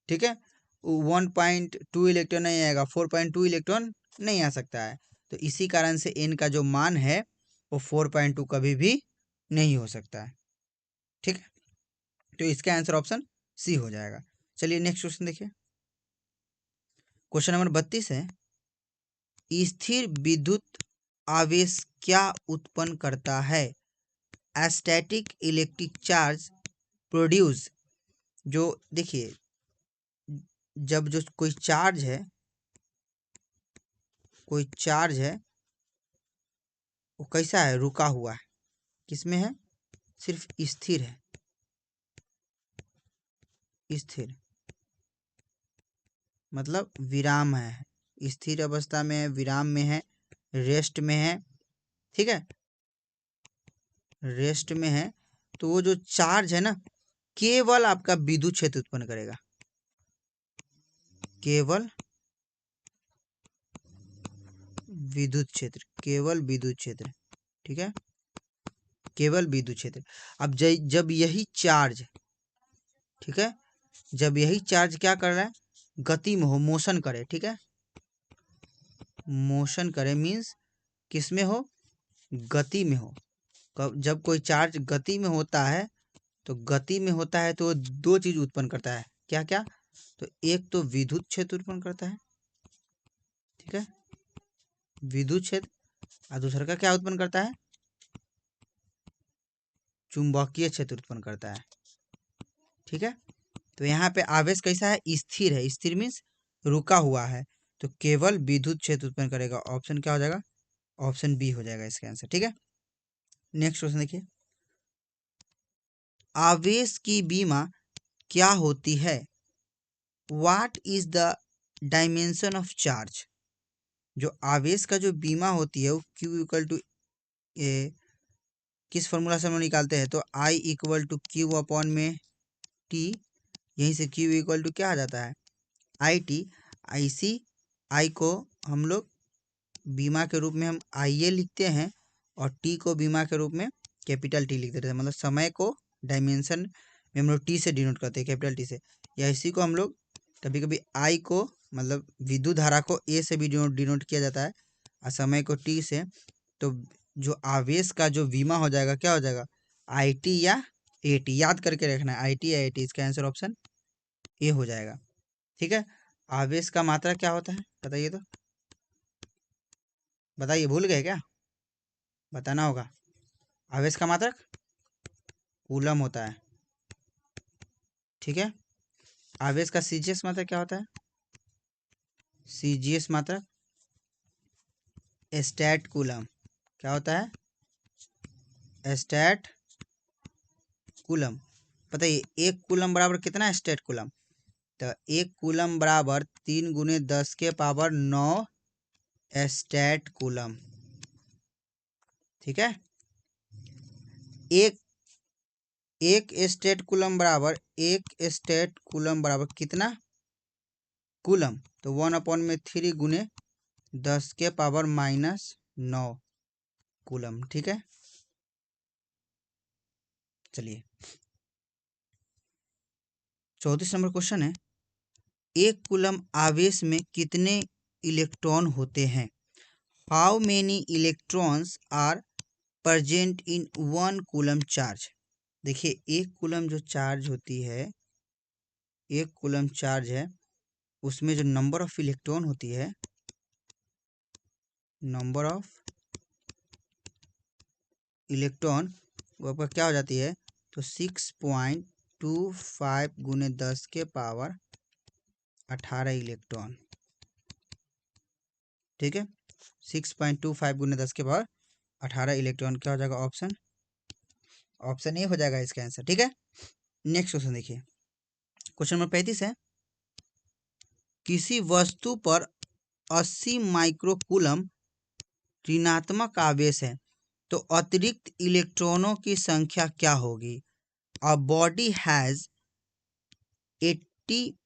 [SPEAKER 1] ठीक है, 1.2 इलेक्ट्रॉन नहीं आएगा, 4.2 इलेक्ट्रॉन नहीं आ सकता है। तो इसी कारण से n का जो मान है वो 4.2 कभी भी नहीं हो सकता है, ठीक है। तो इसका आंसर ऑप्शन सी हो जाएगा। चलिए नेक्स्ट क्वेश्चन देखिए। क्वेश्चन नंबर 32 है, स्थिर विद्युत आवेश क्या उत्पन्न करता है? Static electric charge produce. जो देखिए, जब जो कोई चार्ज है वो कैसा है? रुका हुआ है। किसमें है? सिर्फ स्थिर है। स्थिर मतलब विराम है, स्थिर अवस्था में है, विराम में है, रेस्ट में है, ठीक है, रेस्ट में है। तो वो जो चार्ज है ना, केवल आपका विद्युत क्षेत्र उत्पन्न करेगा, केवल विद्युत क्षेत्र, केवल विद्युत क्षेत्र, ठीक है, केवल विद्युत क्षेत्र। अब जब यही चार्ज, ठीक है, जब यही चार्ज क्या कर रहा है? गति में हो, मोशन करे, ठीक है, मोशन करे मीन्स किस में हो? गति में हो। जब कोई चार्ज गति में होता है तो गति में होता है तो दो चीज उत्पन्न करता है। क्या क्या? तो एक तो विद्युत क्षेत्र उत्पन्न करता है, ठीक है, विद्युत क्षेत्र, और दूसरा का क्या उत्पन्न करता है? चुंबकीय क्षेत्र उत्पन्न करता है, ठीक है। तो यहाँ पे आवेश कैसा है? स्थिर है। स्थिर मीन्स रुका हुआ है, तो केवल विद्युत क्षेत्र उत्पन्न करेगा। ऑप्शन क्या हो जाएगा? ऑप्शन बी हो जाएगा इसका आंसर, ठीक है। नेक्स्ट क्वेश्चन देखिए, आवेश की बीमा क्या होती है? What is the dimension of charge? जो आवेश का जो बीमा होती है वो Q इक्वल टू ए, किस फॉर्मूला से हम लोग निकालते हैं? तो I equal to q upon में टी, यहीं से Q इक्वल टू क्या आ जाता है? I T. IC, I को हम लोग बीमा के रूप में हम IA लिखते हैं और T को बीमा के रूप में कैपिटल T लिख देते हैं। मतलब समय को डायमेंशन में हम लोग T से डिनोट करते हैं, कैपिटल T से। या इसी को हम लोग कभी कभी I को, मतलब विद्युत धारा को A से भी डिनोट किया जाता है और समय को T से। तो जो आवेश का जो बीमा हो जाएगा, क्या हो जाएगा? IT या AT, याद करके रखना है, IT या AT। इसका आंसर ऑप्शन ए हो जाएगा, ठीक है। आवेश का मात्रा क्या होता है बताइए? तो बताइए, भूल गए क्या? बताना होगा। आवेश का मात्रक कूलम होता है, ठीक है। आवेश का सीजीएस मात्रक क्या होता है? सीजीएस मात्रक स्टैट कूलम। क्या होता है? Stat coulomb. बताइए, 1 कूलम बराबर कितना स्टैट कूलम? तो 1 कूलम बराबर 3 गुने 10 के पावर 9 स्टैट कूलम, ठीक है। एक स्टेट कूलम बराबर, एक स्टेट कूलम बराबर कितना कूलम? तो 1/3 गुने 10 के पावर -9 कूलम, ठीक है। चलिए 34 नंबर क्वेश्चन है, एक कूलम आवेश में कितने इलेक्ट्रॉन होते हैं? How many electrons are present in 1 coulomb charge? देखिए एक कूलम जो चार्ज होती है, एक कूलम चार्ज है, उसमें जो नंबर ऑफ इलेक्ट्रॉन होती है, नंबर ऑफ इलेक्ट्रॉन वो आपका क्या हो जाती है, तो 6.25 गुने 10 के पावर 18 इलेक्ट्रॉन। ठीक है, 6.25 गुने 10 के पावर 18 इलेक्ट्रॉन क्या हो जाएगा, ऑप्शन ऑप्शन ए हो जाएगा इसका आंसर। ठीक है, नेक्स्ट क्वेश्चन देखिए, क्वेश्चन नंबर 35 है, किसी वस्तु पर 80 माइक्रोकूलम ऋणात्मक आवेश है तो अतिरिक्त इलेक्ट्रॉनों की संख्या क्या होगी। A body has 80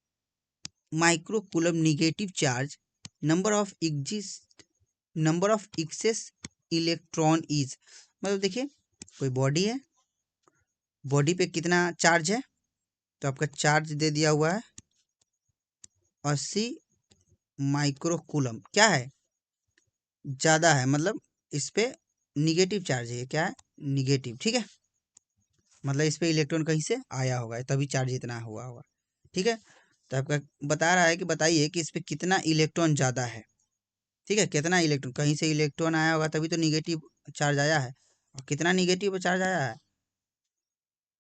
[SPEAKER 1] microcoulomb negative charge, number of excess electron is, मतलब देखिए कोई बॉडी है, बॉडी पे कितना चार्ज है, तो आपका चार्ज दे दिया हुआ है 80 माइक्रोकूलम, क्या है, ज़्यादा है, मतलब इस पे निगेटिव चार्ज है, क्या है, निगेटिव। ठीक है, मतलब इस पे इलेक्ट्रॉन कहीं से आया होगा तभी चार्ज इतना हुआ होगा। ठीक है, तो आपका बता रहा है कि बताइए कि इस पे कितना इलेक्ट्रॉन ज़्यादा है। ठीक है, कितना इलेक्ट्रॉन, कहीं से इलेक्ट्रॉन आया होगा तभी तो निगेटिव चार्ज आया है, और कितना निगेटिव चार्ज आया है,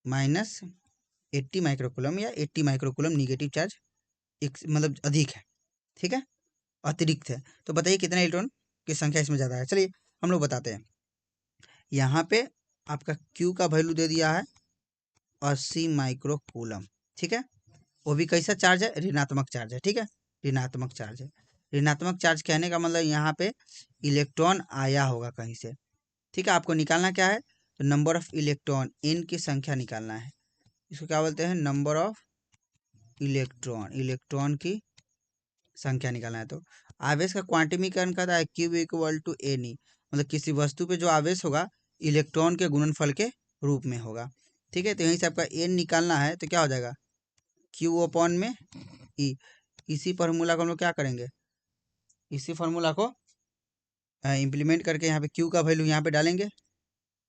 [SPEAKER 1] -80 माइक्रोकूलम या 80 माइक्रोकूलम निगेटिव चार्ज मतलब अधिक है। ठीक है, अतिरिक्त है, तो बताइए कितना इलेक्ट्रॉन की संख्या इसमें ज़्यादा है। चलिए हम लोग बताते हैं, यहाँ पे आपका Q का वैल्यू दे दिया है 80 माइक्रोकूलम। ठीक है, वो भी कैसा चार्ज है, ऋणात्मक चार्ज है। ठीक है, ऋणात्मक चार्ज है, ऋणात्मक चार्ज कहने का मतलब यहाँ पे इलेक्ट्रॉन आया होगा कहीं से। ठीक है, आपको निकालना क्या है, तो नंबर ऑफ इलेक्ट्रॉन, n की संख्या निकालना है, इसको क्या बोलते हैं, नंबर ऑफ इलेक्ट्रॉन, इलेक्ट्रॉन की संख्या निकालना है। तो आवेश का क्वांटिमीकरण कहता है Q इक्वल टू एन, मतलब किसी वस्तु पे जो आवेश होगा इलेक्ट्रॉन के गुणनफल के रूप में होगा। ठीक है, तो यहीं से आपका n निकालना है, तो क्या हो जाएगा, Q अपॉन में E। इसी फार्मूला को हम लोग क्या करेंगे, इसी फार्मूला को इम्प्लीमेंट करके यहाँ पे Q का वैल्यू यहाँ पे डालेंगे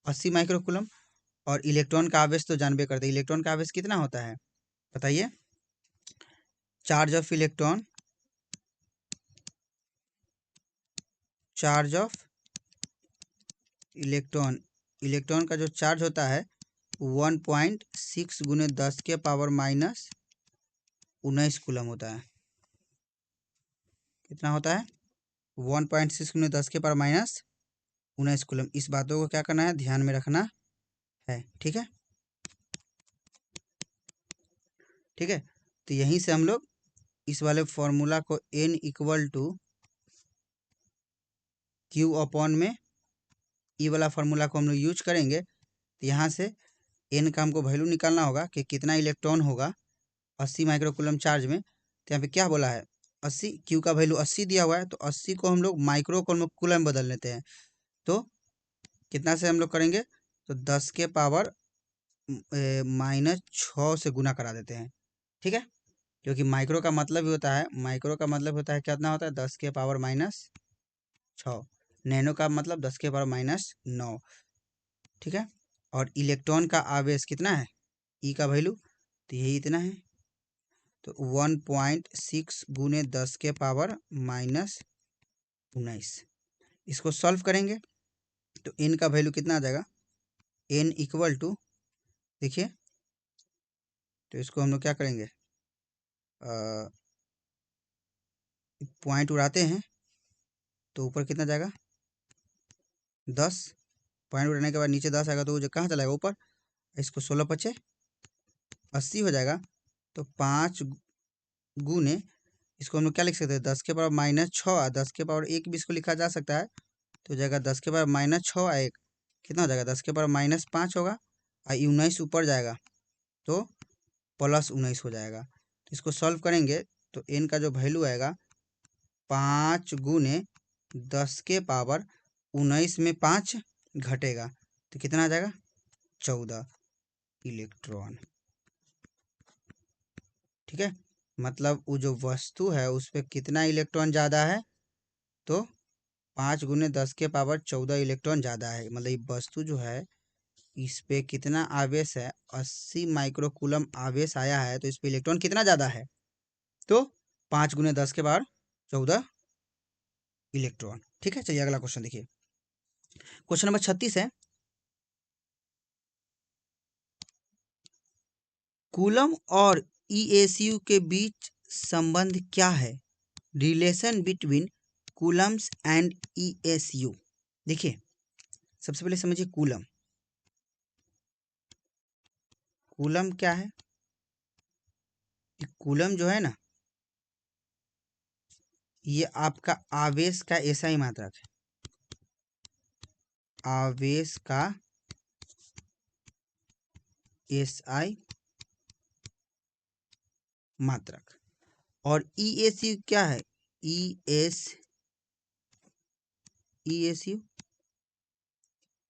[SPEAKER 1] 80 माइक्रोकूलम, और इलेक्ट्रॉन का आवेश तो जानबे करते हैं, इलेक्ट्रॉन का आवेश कितना होता है बताइए, charge of electron, charge of electron, electron का जो चार्ज होता है 1.6 गुने 10 के पावर -19 कूलम होता है। कितना होता है, 1.6 गुने 10 के पावर -19 कूलम। इस बातों को क्या करना है, ध्यान में रखना है। ठीक है, ठीक है, तो यहीं से हम लोग इस वाले फॉर्मूला को n equal to Q upon में ई वाला फार्मूला को हम लोग यूज करेंगे, तो यहाँ से n का हमको वैल्यू निकालना होगा कि कितना इलेक्ट्रॉन होगा 80 माइक्रोकूलम चार्ज में। तो यहाँ पे क्या बोला है, 80, Q का वैल्यू 80 दिया हुआ है, तो 80 को हम लोग माइक्रोकूलम बदल लेते हैं, तो कितना से हम लोग करेंगे, तो 10 के पावर -6 से गुना करा देते हैं। ठीक है, क्योंकि माइक्रो का मतलब ही होता है, माइक्रो का मतलब होता है कितना होता है, 10 के पावर -6, नैनो का मतलब 10 के पावर -9। ठीक है, और इलेक्ट्रॉन का आवेश कितना है, ई का वैल्यू, तो यही इतना है, तो 1.6 गुने 10 के पावर -19। इसको सॉल्व करेंगे तो n का वैल्यू कितना आ जाएगा, n इक्वल टू, देखिए तो इसको हम लोग क्या करेंगे, पॉइंट उड़ाते हैं तो ऊपर कितना जाएगा 10, पॉइंट उड़ाने के बाद नीचे 10 आएगा, तो वो जो कहाँ चला जाएगा ऊपर, इसको 16 पचे 80 हो जाएगा, तो 5 गुने, इसको हम लोग क्या लिख सकते हैं, 10 के पावर -6, 10 के पावर 1 भी इसको लिखा जा सकता है, तो जाएगा 10 के पावर -6 1, कितना हो जाएगा, 10 के पावर -5 होगा, और 19 ऊपर जाएगा तो +19 हो जाएगा। तो इसको सॉल्व करेंगे तो n का जो वैल्यू आएगा 5 गुने 10 के पावर 19 में 5 घटेगा, तो कितना आ जाएगा, 14 इलेक्ट्रॉन। ठीक है, मतलब वो जो वस्तु है उस पर कितना इलेक्ट्रॉन ज़्यादा है, तो 5 गुने 10 के पावर 14 इलेक्ट्रॉन ज़्यादा है, मतलब ये वस्तु जो है इस पे कितना आवेश है, 80 माइक्रोकूलम आवेश आया है, तो इस पे इलेक्ट्रॉन कितना ज़्यादा है, तो 5 गुने 10 के पावर 14 इलेक्ट्रॉन। ठीक है, चलिए अगला क्वेश्चन देखिए। क्वेश्चन नंबर 36 है, कूलम और ईएसयू के बीच संबंध क्या है? Relation between Coulomb's and ईएसयू। देखिए, सबसे पहले समझिए कूलम। कूलम क्या है? कूलम जो है ना, ये आपका आवेश का एसआई मात्रक है। आवेश का एसआई मात्रक। और ईएसयू क्या है? ईएसयू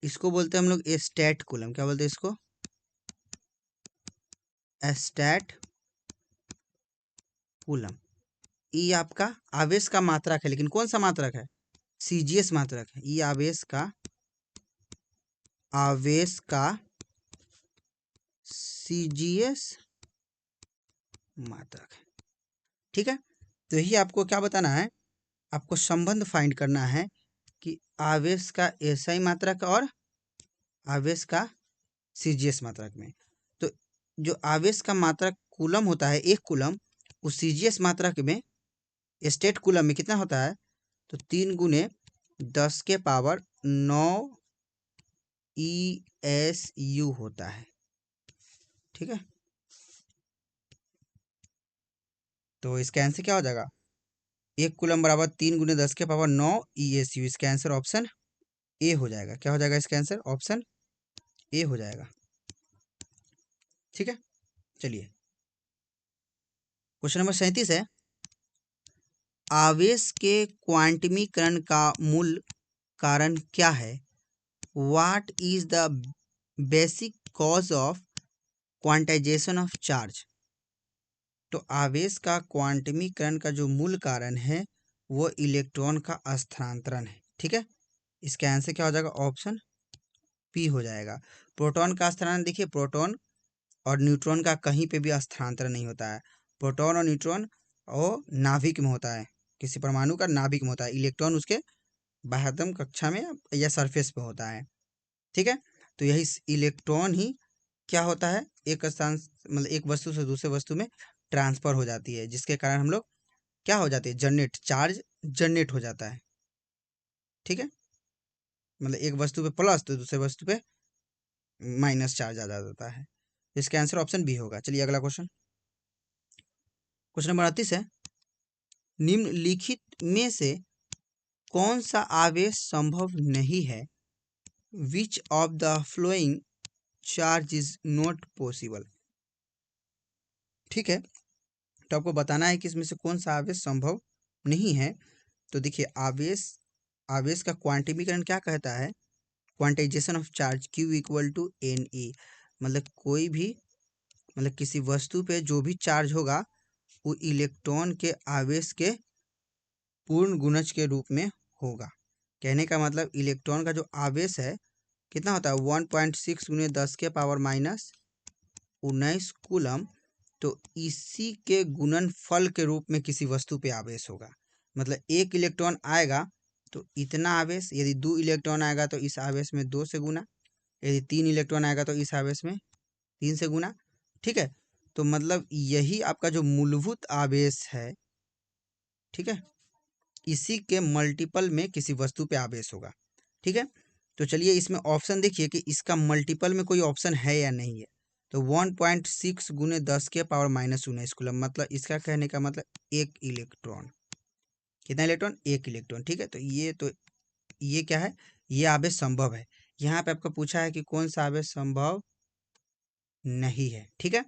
[SPEAKER 1] इसको बोलते हैं हम लोग स्टैट कूलम। क्या बोलते हैं इसको? Stat coulomb. ई आपका आवेश का मात्रक है, लेकिन कौन सा मात्रक है? सीजीएस मात्रक है। ई आवेश का सीजीएस मात्रक है। ठीक है, तो यही आपको क्या बताना है, आपको संबंध फाइंड करना है कि आवेश का एसआई मात्रक और आवेश का सीजीएस मात्रक में। तो जो आवेश का मात्रक कूलम होता है, एक कूलम, उस सीजीएस मात्रक में स्टेट कूलम में कितना होता है, तो 3 गुने 10 के पावर 9 ESU होता है। ठीक है, तो इसका आंसर क्या हो जाएगा? एक कूलम बराबर 3 गुने 10 के पावर 9 ESU। इसका आंसर ऑप्शन ए हो जाएगा। क्या हो जाएगा इसका आंसर? ऑप्शन ए हो जाएगा। ठीक है, चलिए क्वेश्चन नंबर 37 है, आवेश के क्वांटमीकरण का मूल कारण क्या है? What is the basic cause of quantization of charge? तो आवेश का क्वांटमीकरण का जो मूल कारण है वो इलेक्ट्रॉन का स्थानांतरण है। ठीक है, इसका आंसर क्या हो जाएगा? ऑप्शन पी हो जाएगा। प्रोटॉन का स्थानांतरण, देखिए प्रोटॉन और न्यूट्रॉन का कहीं पे भी स्थानांतरण नहीं होता है। प्रोटॉन और न्यूट्रॉन वो नाभिक में होता है, किसी परमाणु का नाभिक में होता है। इलेक्ट्रॉन उसके बाह्यतम कक्षा में या सरफेस पे होता है। ठीक है, तो यही इलेक्ट्रॉन ही क्या होता है, एक स्थान मतलब एक वस्तु से दूसरे वस्तु में ट्रांसफर हो जाती है, जिसके कारण हम लोग क्या हो जाते हैं, जनरेट, चार्ज जनरेट हो जाता है। ठीक है, मतलब एक वस्तु पे प्लस तो दूसरे वस्तु पे माइनस चार्ज आ जाता है। इसका आंसर ऑप्शन बी होगा। चलिए अगला क्वेश्चन, क्वेश्चन नंबर 38 है, निम्नलिखित में से कौन सा आवेश संभव नहीं है? Which of the flowing charge is not possible? ठीक है, तो आपको बताना है कि इसमें से कौन सा आवेश संभव नहीं है। तो देखिए, आवेश का क्वांटमीकरण क्या कहता है? Quantization of charge Q equal to NE। मतलब कोई भी, मतलब किसी वस्तु पे जो भी चार्ज होगा वो इलेक्ट्रॉन के आवेश के पूर्ण गुणज के रूप में होगा। कहने का मतलब इलेक्ट्रॉन का जो आवेश है कितना होता है? 1.6 गुने 10 के पावर माइनस 19 कूलम। तो इसी के गुणनफल के रूप में किसी वस्तु पे आवेश होगा। मतलब एक इलेक्ट्रॉन आएगा तो इतना आवेश, यदि 2 इलेक्ट्रॉन आएगा तो इस आवेश में 2 से गुना, यदि 3 इलेक्ट्रॉन आएगा तो इस आवेश में 3 से गुना। ठीक है, तो मतलब यही आपका जो मूलभूत आवेश है, ठीक है, इसी के मल्टीपल में किसी वस्तु पे आवेश होगा। ठीक है, तो चलिए इसमें ऑप्शन देखिए कि इसका मल्टीपल में कोई ऑप्शन है या नहीं है। तो 1.6 गुने 10 के पावर माइनस 19 कूलम, मतलब इसका कहने का मतलब एक इलेक्ट्रॉन। कितना इलेक्ट्रॉन? एक इलेक्ट्रॉन। ठीक है, तो ये क्या है? ये आवेश संभव है। यहाँ पे आपको पूछा है कि कौन सा आवेश संभव नहीं है। ठीक है,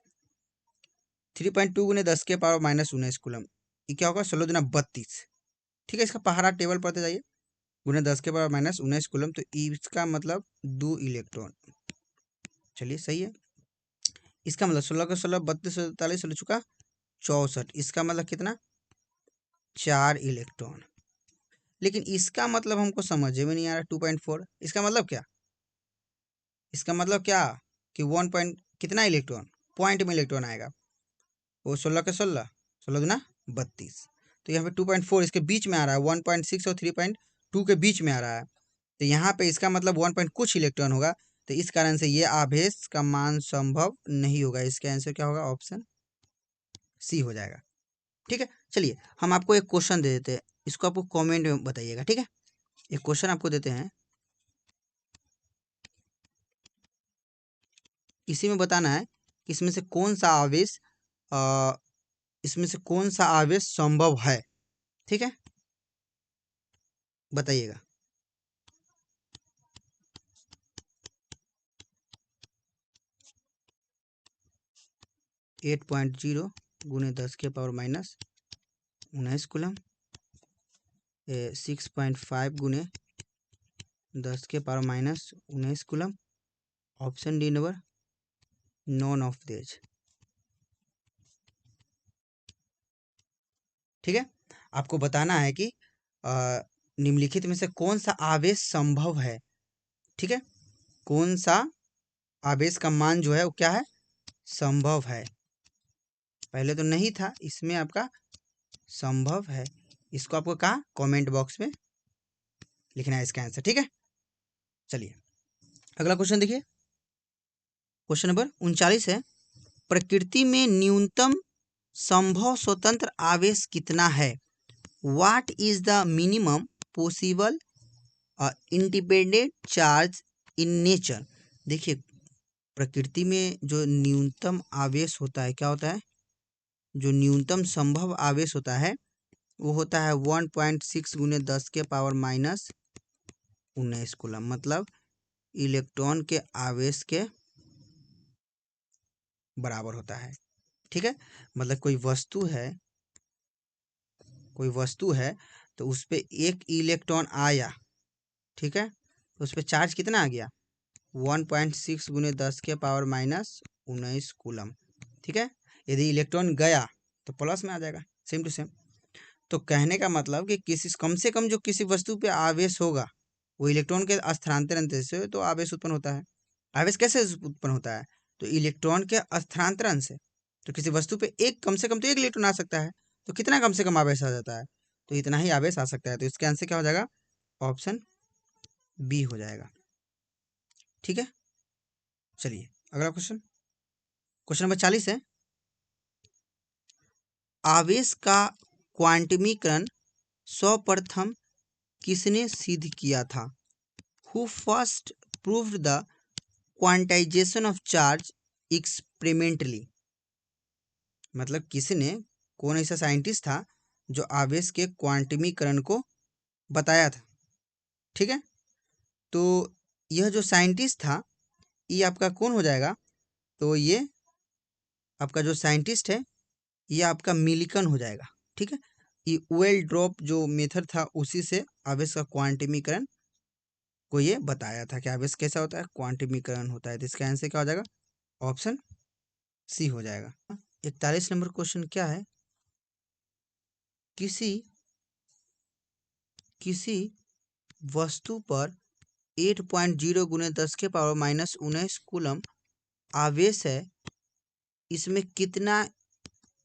[SPEAKER 1] 3.2 गुने 10 के पावर माइनस 19 कूलम, ये क्या होगा? 16 दुना 32। ठीक है, इसका पहाड़ा टेबल पढ़ते जाइए। गुने 10 के पावर माइनस 19 कूलम, तो इसका मतलब 2 इलेक्ट्रॉन। चलिए सही है। इसका मतलब 16 का 16, 32, 43, 16 चुका 64। इसका मतलब कितना? 4 इलेक्ट्रॉन। लेकिन इसका मतलब हमको समझ में नहीं आ रहा। 2.4 इसका मतलब क्या? इसका मतलब क्या कि 1 पॉइंट कितना इलेक्ट्रॉन, पॉइंट में इलेक्ट्रॉन आएगा, वो 16 के 16, 16 दूना 32। तो यहाँ पे 2.4 इसके बीच में आ रहा है, 1.6 और 3.2 के बीच में आ रहा है, तो यहाँ पे इसका मतलब 1 पॉइंट कुछ इलेक्ट्रॉन होगा। तो इस कारण से ये आवेश का मान संभव नहीं होगा। इसका आंसर क्या होगा, ऑप्शन सी हो जाएगा। ठीक है, चलिए हम आपको एक क्वेश्चन दे देते हैं, इसको आपको कमेंट में बताइएगा। ठीक है, एक क्वेश्चन आपको देते हैं, इसी में बताना है कि इसमें से कौन सा आवेश इसमें से कौन सा आवेश संभव है। ठीक है, बताइएगा। 8.0 गुने 10 के पावर माइनस 19 कूलम, 6.5 गुने 10 के power minus 19 coulomb. Option D number none of देज। ठीक है, आपको बताना है कि निम्नलिखित में से कौन सा आवेश संभव है। ठीक है, कौन सा आवेश का मान जो है वो क्या है, संभव है। पहले तो नहीं था, इसमें आपका संभव है। इसको आपको कहा कमेंट बॉक्स में लिखना है इसका आंसर। ठीक है, चलिए अगला क्वेश्चन देखिए, क्वेश्चन नंबर 39 है, प्रकृति में न्यूनतम संभव स्वतंत्र आवेश कितना है। What is the minimum possible independent charge in nature. देखिए प्रकृति में जो न्यूनतम आवेश होता है, क्या होता है, जो न्यूनतम संभव आवेश होता है वो होता है 1.6 गुने 10 के पावर माइनस 19 कूलम, मतलब इलेक्ट्रॉन के आवेश के बराबर होता है। ठीक है, मतलब कोई वस्तु है तो उस पर एक इलेक्ट्रॉन आया, ठीक है, तो उस पर चार्ज कितना आ गया, 1.6 गुने 10 के पावर माइनस 19 कूलम। ठीक है, यदि इलेक्ट्रॉन गया तो प्लस में आ जाएगा, सेम टू सेम। तो कहने का मतलब कि किसी कम से कम जो किसी वस्तु पे आवेश होगा वो इलेक्ट्रॉन के स्थानांतरण से तो आवेश उत्पन्न होता है। आवेश कैसे उत्पन्न होता है, तो इलेक्ट्रॉन के स्थानांतरण से। तो किसी वस्तु पे एक कम से कम तो एक इलेक्ट्रॉन आ सकता है, तो कितना कम से कम आवेश आ जाता है, तो इतना ही आवेश आ सकता है। तो इसका आंसर क्या हो जाएगा, ऑप्शन बी हो जाएगा। ठीक है, चलिए अगला क्वेश्चन, क्वेश्चन नंबर 40 है, आवेश का क्वांटमीकरण सर्वप्रथम किसने सिद्ध किया था। Who first proved the quantization of charge experimentally. मतलब किसने, कौन ऐसा साइंटिस्ट था जो आवेश के क्वांटमीकरण को बताया था। ठीक है, तो यह जो साइंटिस्ट था ये आपका कौन हो जाएगा, तो ये आपका जो साइंटिस्ट है ये आपका मिल्टन हो जाएगा। ठीक है, ये वेल ड्रॉप जो मेथड था उसी से आवेश का क्वांटमीकरण को ये बताया था कि आवेश कैसा होता है, क्वांटमीकरण होता है। तो इसका आंसर क्या हो जाएगा, ऑप्शन सी हो जाएगा। 41 नंबर क्वेश्चन क्या है, किसी किसी वस्तु पर 8.0 गुने 10 के पावर माइनस 19 कूलम आवेश है, इसमें कितना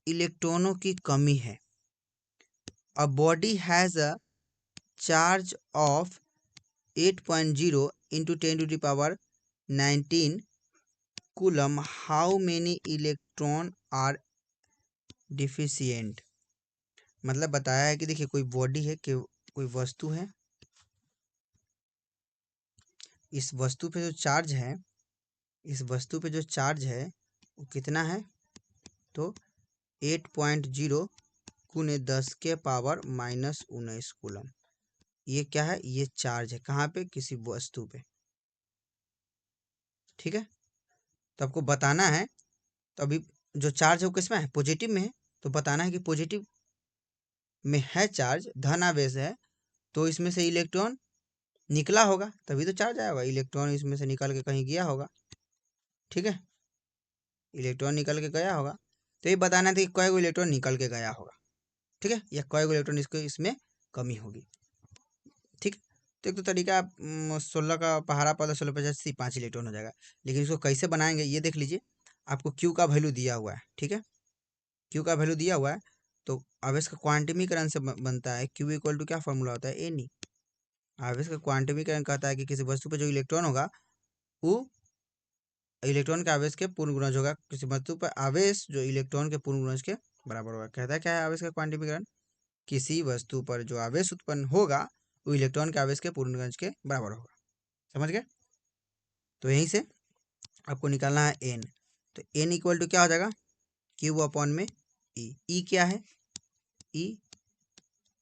[SPEAKER 1] इलेक्ट्रॉनों की कमी है। A body has a charge of 8.0 into 10 to the power 19 coulomb, how many electron are deficient. मतलब बताया है कि देखिए कोई बॉडी है कि कोई वस्तु है, इस वस्तु पे जो चार्ज है, इस वस्तु पे जो चार्ज है वो कितना है, तो 8.0 गुने 10 के पावर माइनस 19 कूलम। ये क्या है, ये चार्ज है कहाँ पे, किसी वस्तु पे। ठीक है, तो आपको बताना है, तो अभी जो चार्ज है वो किस में है, पॉजिटिव में है, तो बताना है कि पॉजिटिव में है चार्ज, धन आवेश है, तो इसमें से इलेक्ट्रॉन निकला होगा तभी तो चार्ज आया होगा। इलेक्ट्रॉन इसमें से निकल के कहीं गया होगा। ठीक है, इलेक्ट्रॉन निकल के गया होगा, तो ये बताना था कि कई गो इलेक्ट्रॉन निकल के गया होगा। ठीक है, या कई गो इलेक्ट्रॉन इसको इसमें कमी होगी। ठीक, तो एक तो तरीका 16 का पहाड़ा पौधा 16 5 इलेक्ट्रॉन हो जाएगा। लेकिन इसको कैसे बनाएंगे ये देख लीजिए। आपको क्यू का वैल्यू दिया हुआ है, ठीक है, क्यू का वैल्यू दिया हुआ है। तो आवेश का क्वांटमीकरण से बनता है क्यू इक्वल टू क्या फॉर्मूला होता है, एन ई। आवेश का क्वांटमीकरण कहता है कि किसी वस्तु पर जो इलेक्ट्रॉन होगा वो इलेक्ट्रॉन के आवेश के पूर्ण गुणज होगा। किसी वस्तु पर आवेश जो इलेक्ट्रॉन के पूर्ण गुणज के बराबर होगा। कहता है क्या है आवेश का क्वांटमीकरण, किसी वस्तु पर जो आवेश उत्पन्न होगा वो इलेक्ट्रॉन के आवेश के पूर्ण गुणज के बराबर होगा। समझ गए? तो यहीं से आपको निकालना है एन। तो एन इक्वल टू क्या हो जाएगा, क्यू अपॉन में ई। ई क्या है, ई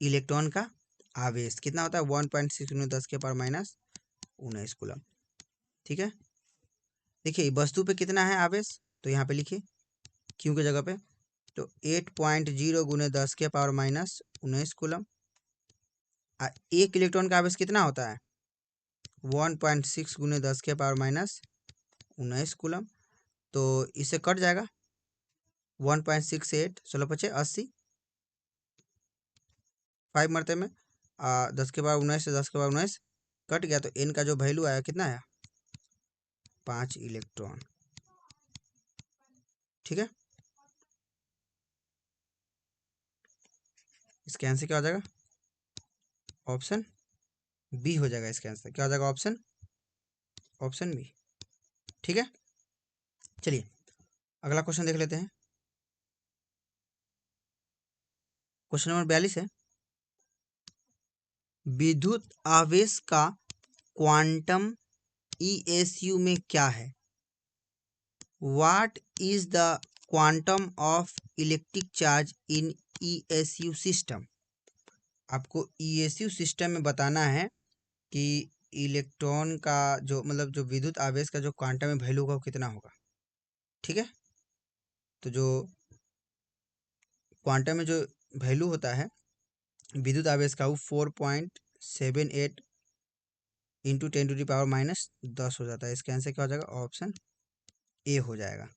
[SPEAKER 1] इलेक्ट्रॉन का आवेश कितना होता है 1.6 × 10⁻⁻19 कूलम। ठीक है, देखिए वस्तु पे कितना है आवेश, तो यहाँ पे लिखिए क्यू के जगह पे, तो 8.0 × 10⁻⁻19 कूलम। एक इलेक्ट्रॉन का आवेश कितना होता है 1.6 × 10⁻⁻19 कूलम। तो इससे कट जाएगा 1.68 16×5 80, 5 मरते में 10⁻19 से 10⁻19 कट गया। तो एन का जो वैल्यू आया कितना आया 5 इलेक्ट्रॉन। ठीक है, इसके आंसर क्या हो जाएगा, ऑप्शन बी हो जाएगा। इसके आंसर क्या हो जाएगा, ऑप्शन बी। ठीक है, चलिए अगला क्वेश्चन देख लेते हैं। क्वेश्चन नंबर 42 है, विद्युत आवेश का क्वांटम ESU में क्या है। What is the quantum of electric charge in ESU system. आपको ESU सिस्टम में बताना है कि इलेक्ट्रॉन का जो मतलब जो विद्युत आवेश का जो क्वांटम में वैल्यू होगा वो कितना होगा। ठीक है, तो जो क्वांटम में जो वैल्यू होता है विद्युत आवेश का वो 4.78 × 10⁻⁻10 हो जाता है। इसका आंसर क्या हो जाएगा, ऑप्शन ए हो जाएगा।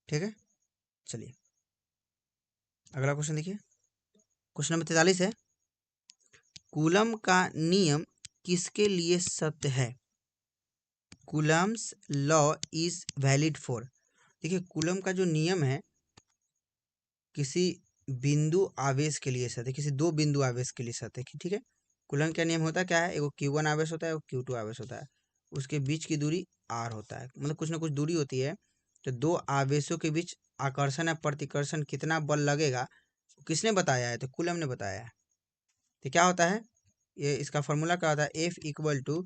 [SPEAKER 1] ठीक है, चलिए अगला क्वेश्चन देखिए। क्वेश्चन नंबर 43 है, कूलम का नियम किसके लिए सत्य है। Coulomb's law is valid for. देखिए कूलम का जो नियम है किसी बिंदु आवेश के लिए सत्य है, किसी दो बिंदु आवेश के लिए सत्य है। ठीक है, कूलम का नियम होता क्या है, एगो Q1 आवेश होता है, एगो Q2 आवेश होता है, उसके बीच की दूरी r होता है, मतलब कुछ ना कुछ दूरी होती है। तो दो आवेशों के बीच आकर्षण या प्रतिकर्षण कितना बल लगेगा किसने बताया है, तो कूलम ने बताया है। तो क्या होता है ये, इसका फॉर्मूला क्या होता है, F equal to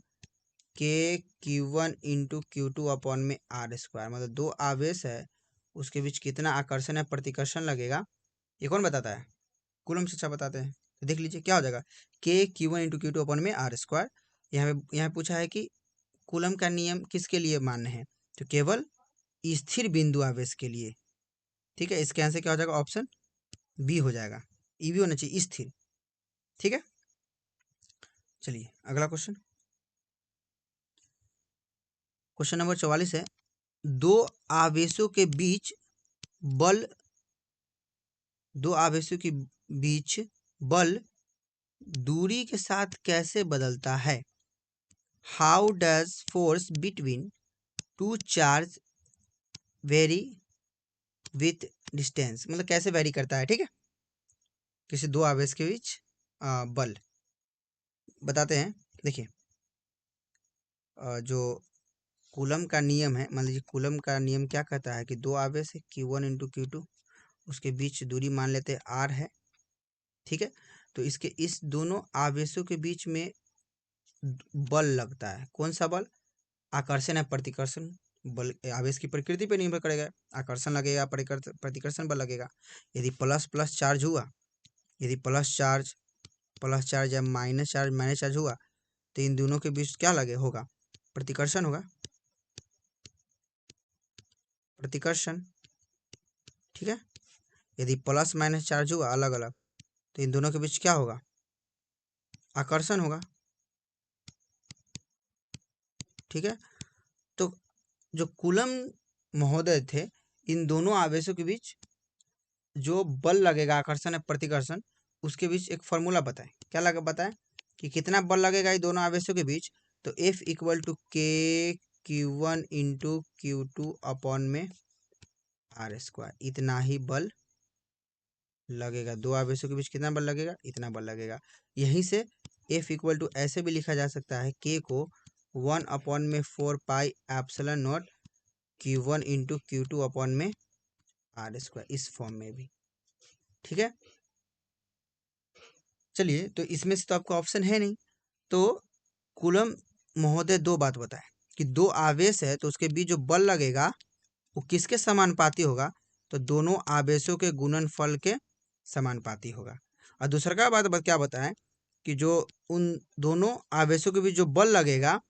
[SPEAKER 1] Q1 × Q2 upon में r²। मतलब दो आवेश है उसके बीच कितना आकर्षण या प्रतिकर्षण लगेगा ये कौन बताता है, कूलम से अच्छा बताते हैं। तो देख लीजिए क्या हो जाएगा Q1 × Q2 अपॉन में r²। यहाँ पूछा है कि कूलम का नियम किसके लिए मान्य है, तो केवल स्थिर बिंदु आवेश के लिए। ठीक है, इसके आंसर क्या हो जाएगा, ऑप्शन बी हो जाएगा। ई भी होना चाहिए, स्थिर। ठीक है, चलिए अगला क्वेश्चन। क्वेश्चन नंबर 44 है, दो आवेशों के बीच बल दूरी के साथ कैसे बदलता है। How does force between two charge very with distance, मतलब कैसे वेरी करता है। ठीक है, किसी दो आवेश के बीच बल बताते हैं। देखिए जो कूलम का नियम है, मान लीजिए कूलम का नियम क्या कहता है कि दो आवेश है Q1 × Q2, उसके बीच दूरी मान लेते हैं r है। ठीक है, तो इसके इस दोनों आवेशों के बीच में बल लगता है। कौन सा बल, आकर्षण या प्रतिकर्षण बल। आवेश की प्रकृति पर निर्भर करेगा, आकर्षण लगेगा प्रतिकर्षण बल लगेगा। यदि प्लस प्लस चार्ज हुआ, यदि प्लस चार्ज या माइनस चार्ज हुआ तो इन दोनों के बीच क्या लगे होगा, प्रतिकर्षण होगा, प्रतिकर्षण। ठीक है, यदि प्लस माइनस चार्ज हुआ अलग अलग तो इन दोनों के बीच क्या होगा, आकर्षण होगा। ठीक है, तो जो कूलम महोदय थे इन दोनों आवेशों के बीच जो बल लगेगा आकर्षण या प्रतिकर्षण उसके बीच एक फॉर्मूला बताएं। क्या लगा बताएं कि कितना बल लगेगा ये दोनों आवेशों के बीच, तो F इक्वल टू के Q1 इंटू Q2 अपॉन में आर स्क्वायर, इतना ही बल लगेगा। दो आवेशों के बीच कितना बल लगेगा, इतना बल लगेगा। यहीं से F इक्वल टू ऐसे भी लिखा जा सकता है, K को 1 अपॉन में 4 pi epsilon not Q1 into Q2 upon में आर स्क्वायर, इस फॉर्म में भी। ठीक है, चलिए, तो इसमें से तो आपको ऑप्शन है नहीं, तो कूलम महोदय दो बात बताए कि दो आवेश है तो उसके बीच जो बल लगेगा वो किसके समानुपाती होगा, तो दोनों आवेशों के गुणनफल के समानुपाती होगा। और दूसरा का बात क्या बताएं कि जो उन दोनों आवेशों के बीच जो बल लगेगा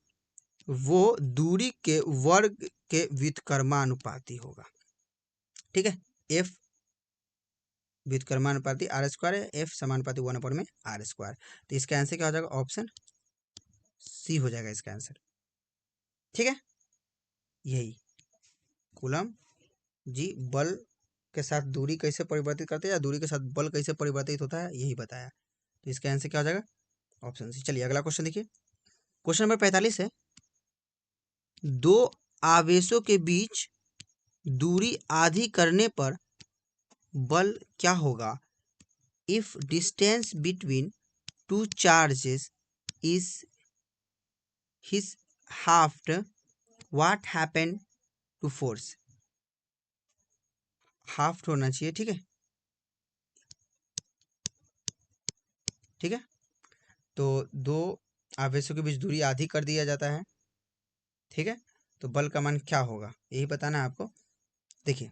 [SPEAKER 1] वो दूरी के वर्ग के व्युत्क्रमानुपाती होगा। ठीक है, F व्युत्क्रमानुपाती आर स्क्वायर है, F समानुपाती 1 अपॉन में आर स्क्वायर, तो इसका आंसर क्या हो जाएगा, ऑप्शन सी हो जाएगा इसका आंसर। ठीक है, यही कूलम जी बल के साथ दूरी कैसे परिवर्तित करते हैं या दूरी के साथ बल कैसे परिवर्तित होता है यही बताया, तो इसका आंसर क्या हो जाएगा, ऑप्शन सी। चलिए अगला क्वेश्चन देखिए, क्वेश्चन नंबर 45 है, दो आवेशों के बीच दूरी आधी करने पर बल क्या होगा, if distance between two charges is his halved what happen to force, half होना चाहिए। ठीक है, ठीक है, तो दो आवेशों के बीच दूरी आधी कर दिया जाता है। ठीक है, तो बल का मान क्या होगा यही बताना है आपको। देखिए,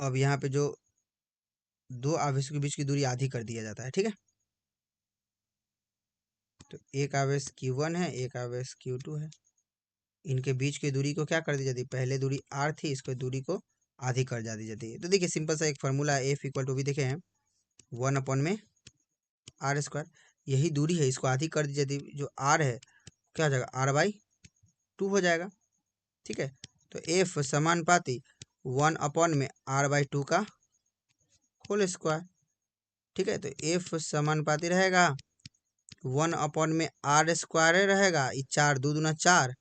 [SPEAKER 1] अब यहाँ पे जो दो आवेशों के बीच की दूरी आधी कर दिया जाता है, ठीक है, तो एक आवेश Q1 है, एक आवेश Q2 है, इनके बीच की दूरी को क्या कर दी जाती है, पहले दूरी r थी, इसको दूरी को आधी कर जा दी जाती है। तो देखिए सिंपल सा एक फार्मूला है, F इक्वल टू भी देखे हैं 1 अपॉन में आर स्क्वायर, यही दूरी है, इसको आधी कर दी जाती है, जो r है क्या हो जाएगा, r/2 हो जाएगा। ठीक है, तो F समानुपाती 1 अपॉन में r/2 का होल स्क्वायर। ठीक है, तो F समानुपाती रहेगा 1 अपॉन में आर स्क्वायर रहेगा, ये 4 2 दूना 4,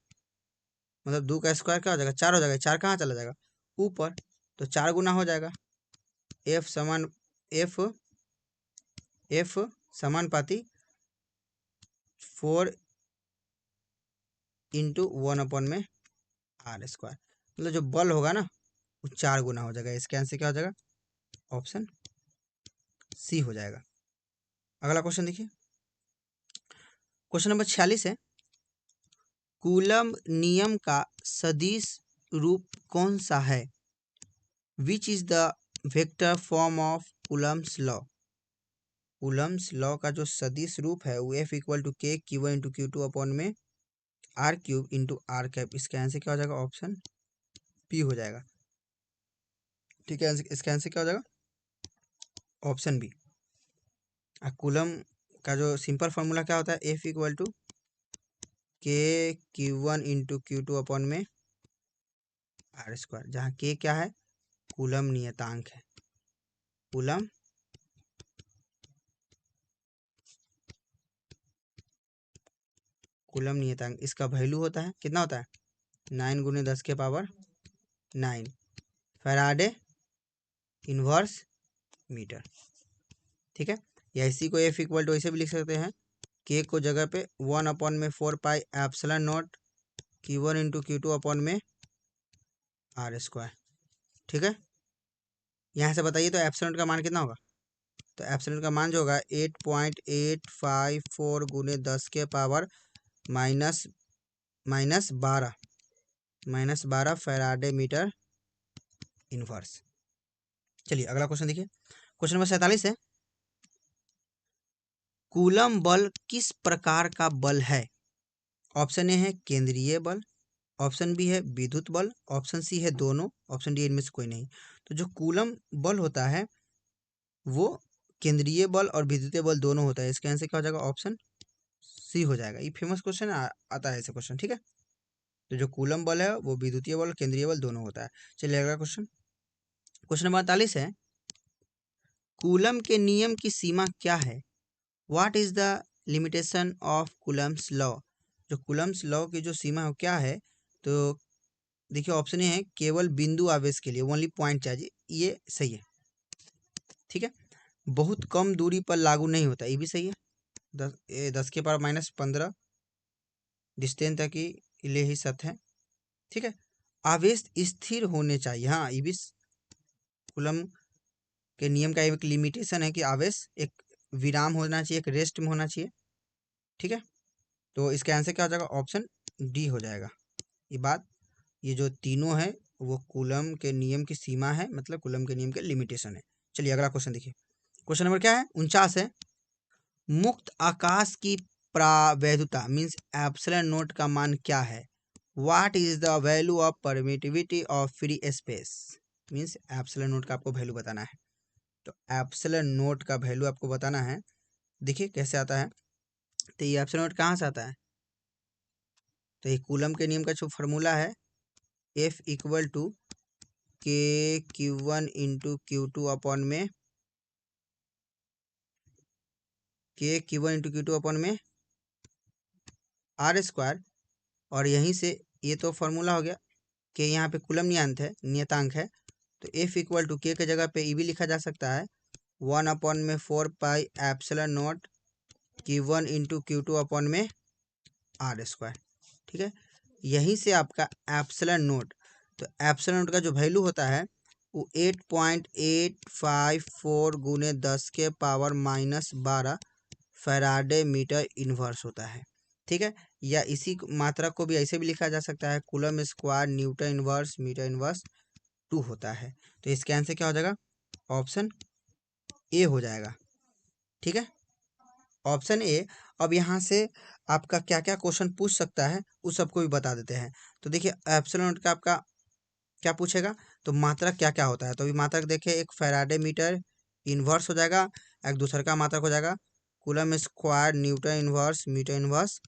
[SPEAKER 1] मतलब 2 का स्क्वायर क्या हो जाएगा, 4 हो जाएगा, 4 कहाँ चला जाएगा ऊपर, तो 4 गुना हो जाएगा। एफ समान एफ एफ समानुपाती 4 इंटू 1 अपॉन में आर स्क्वायर, मतलब जो बल होगा ना वो 4 गुना हो जाएगा। इसके आंसर क्या हो जाएगा, ऑप्शन सी हो जाएगा। अगला क्वेश्चन देखिए, क्वेश्चन नंबर 46 है, कूलम नियम का सदिश रूप कौन सा है, which is the vector form of Coulomb's law. Coulomb's law का जो सदिश रूप है वो F इक्वल टू के Q1 इंटू Q2 अपॉन में R cube into R cap, इसका आंसर क्या हो जाएगा, ऑप्शन पी हो जाएगा। ठीक है, इसका आंसर क्या हो जाएगा, ऑप्शन बी। कूलम का जो सिंपल फार्मूला क्या होता है, F इक्वल टू के Q1 इंटू Q2 अपॉन में आर स्क्वायर, जहाँ के क्या है, कूलम नियतांक है, कूलम कूलम नियतांक, इसका वैल्यू होता है कितना होता है 9 गुने 10 के पावर 9 फैराडे इनवर्स मीटर। ठीक है, या इसी को F इक्वल टू ऐसे भी लिख सकते हैं, के को जगह पे 1 अपॉन में 4 pi epsilon not Q1 into Q2 upon में आर स्क्वायर। ठीक है, यहाँ से बताइए तो एप्सिलॉन का मान कितना होगा, तो एप्सिलॉन का मान जो होगा 8.854 गुने 10 के power minus minus 12 Faraday metre inverse. चलिए अगला क्वेश्चन देखिए, क्वेश्चन नंबर 47 है, कूलम बल किस प्रकार का बल है, ऑप्शन ए है केंद्रीय बल, ऑप्शन बी है विद्युत बल, ऑप्शन सी है दोनों, ऑप्शन डी इनमें से कोई नहीं। तो जो कूलम बल होता है वो केंद्रीय बल और विद्युतीय बल दोनों होता है, इसके आंसर क्या हो जाएगा, ऑप्शन सी हो जाएगा। ये फेमस क्वेश्चन आता है ऐसे क्वेश्चन। ठीक है, तो जो कूलम बल है वो विद्युतीय बल केंद्रीय बल दोनों होता है। चलिए अगला क्वेश्चन, क्वेश्चन नंबर 48 है, कूलम के नियम की सीमा क्या है? What is the limitation of Coulomb's law? जो कूलम्स लॉ की जो सीमा है क्या है? तो देखिए ऑप्शन ए है केवल बिंदु आवेश के लिए, ओनली पॉइंट चार्ज, ये सही है। ठीक है, बहुत कम दूरी पर लागू नहीं होता, ये भी सही है। 10⁻⁻15 डिस्टेंस तक ही ले ही सत्य है। ठीक है, आवेश स्थिर होने चाहिए, हाँ ये भी कूलम के नियम का एक लिमिटेशन है कि आवेश एक विराम होना चाहिए, एक रेस्ट में होना चाहिए। ठीक है, तो इसका आंसर क्या हो जाएगा? ऑप्शन डी हो जाएगा। ये जो तीनों है वो कूलम के नियम की सीमा है, मतलब कूलम के नियम के लिमिटेशन है। चलिए अगला क्वेश्चन देखिए। क्वेश्चन नंबर क्या है? 49 है। मुक्त आकाश की प्रावैधुता मीन्स एप्सिलॉन नोट का मान क्या है? What is the value of permittivity of free space? Means epsilon note का आपको वैल्यू बताना है। तो एप्सिलॉन नोट का वैल्यू आपको बताना है। देखिए कैसे आता है। तो ये एप्सिलॉन नोट कहाँ से आता है? तो ये कूलम के नियम का जो फार्मूला है, F इक्वल टू के Q1 इंटू Q2 अपॉन में के Q1 इंटू Q2 अपॉन में R स्क्वायर, और यहीं से ये तो फार्मूला हो गया कि यहाँ पे कूलम नियतांक है। तो F इक्वल टू के जगह पे ई भी लिखा जा सकता है 1 अपॉन में 4 pi epsilon note Q1 into Q2 upon में R स्क्वायर। ठीक है, यहीं से आपका एप्सिलॉन नोट, तो एप्सिलॉन नोट का जो वैल्यू होता है वो 8.854 गुने 10⁻⁻12 फैराडे मीटर इन्वर्स होता है। ठीक है, या इसी मात्रा को भी ऐसे भी लिखा जा सकता है coulomb square newton inverse metre inverse 2 होता है। तो इसके आंसर क्या हो जाएगा? ऑप्शन ए हो जाएगा। ठीक है, ऑप्शन ए। अब यहाँ से आपका क्या क्या क्वेश्चन पूछ सकता है उस सबको भी बता देते हैं। तो देखिए एप्सिलॉन नोट का आपका क्या पूछेगा, तो मात्रक क्या क्या होता है। तो अभी मात्रक देखिए, एक फैराडे मीटर इन्वर्स हो जाएगा, एक दूसरा का मात्रक हो जाएगा coulomb square newton inverse metre inverse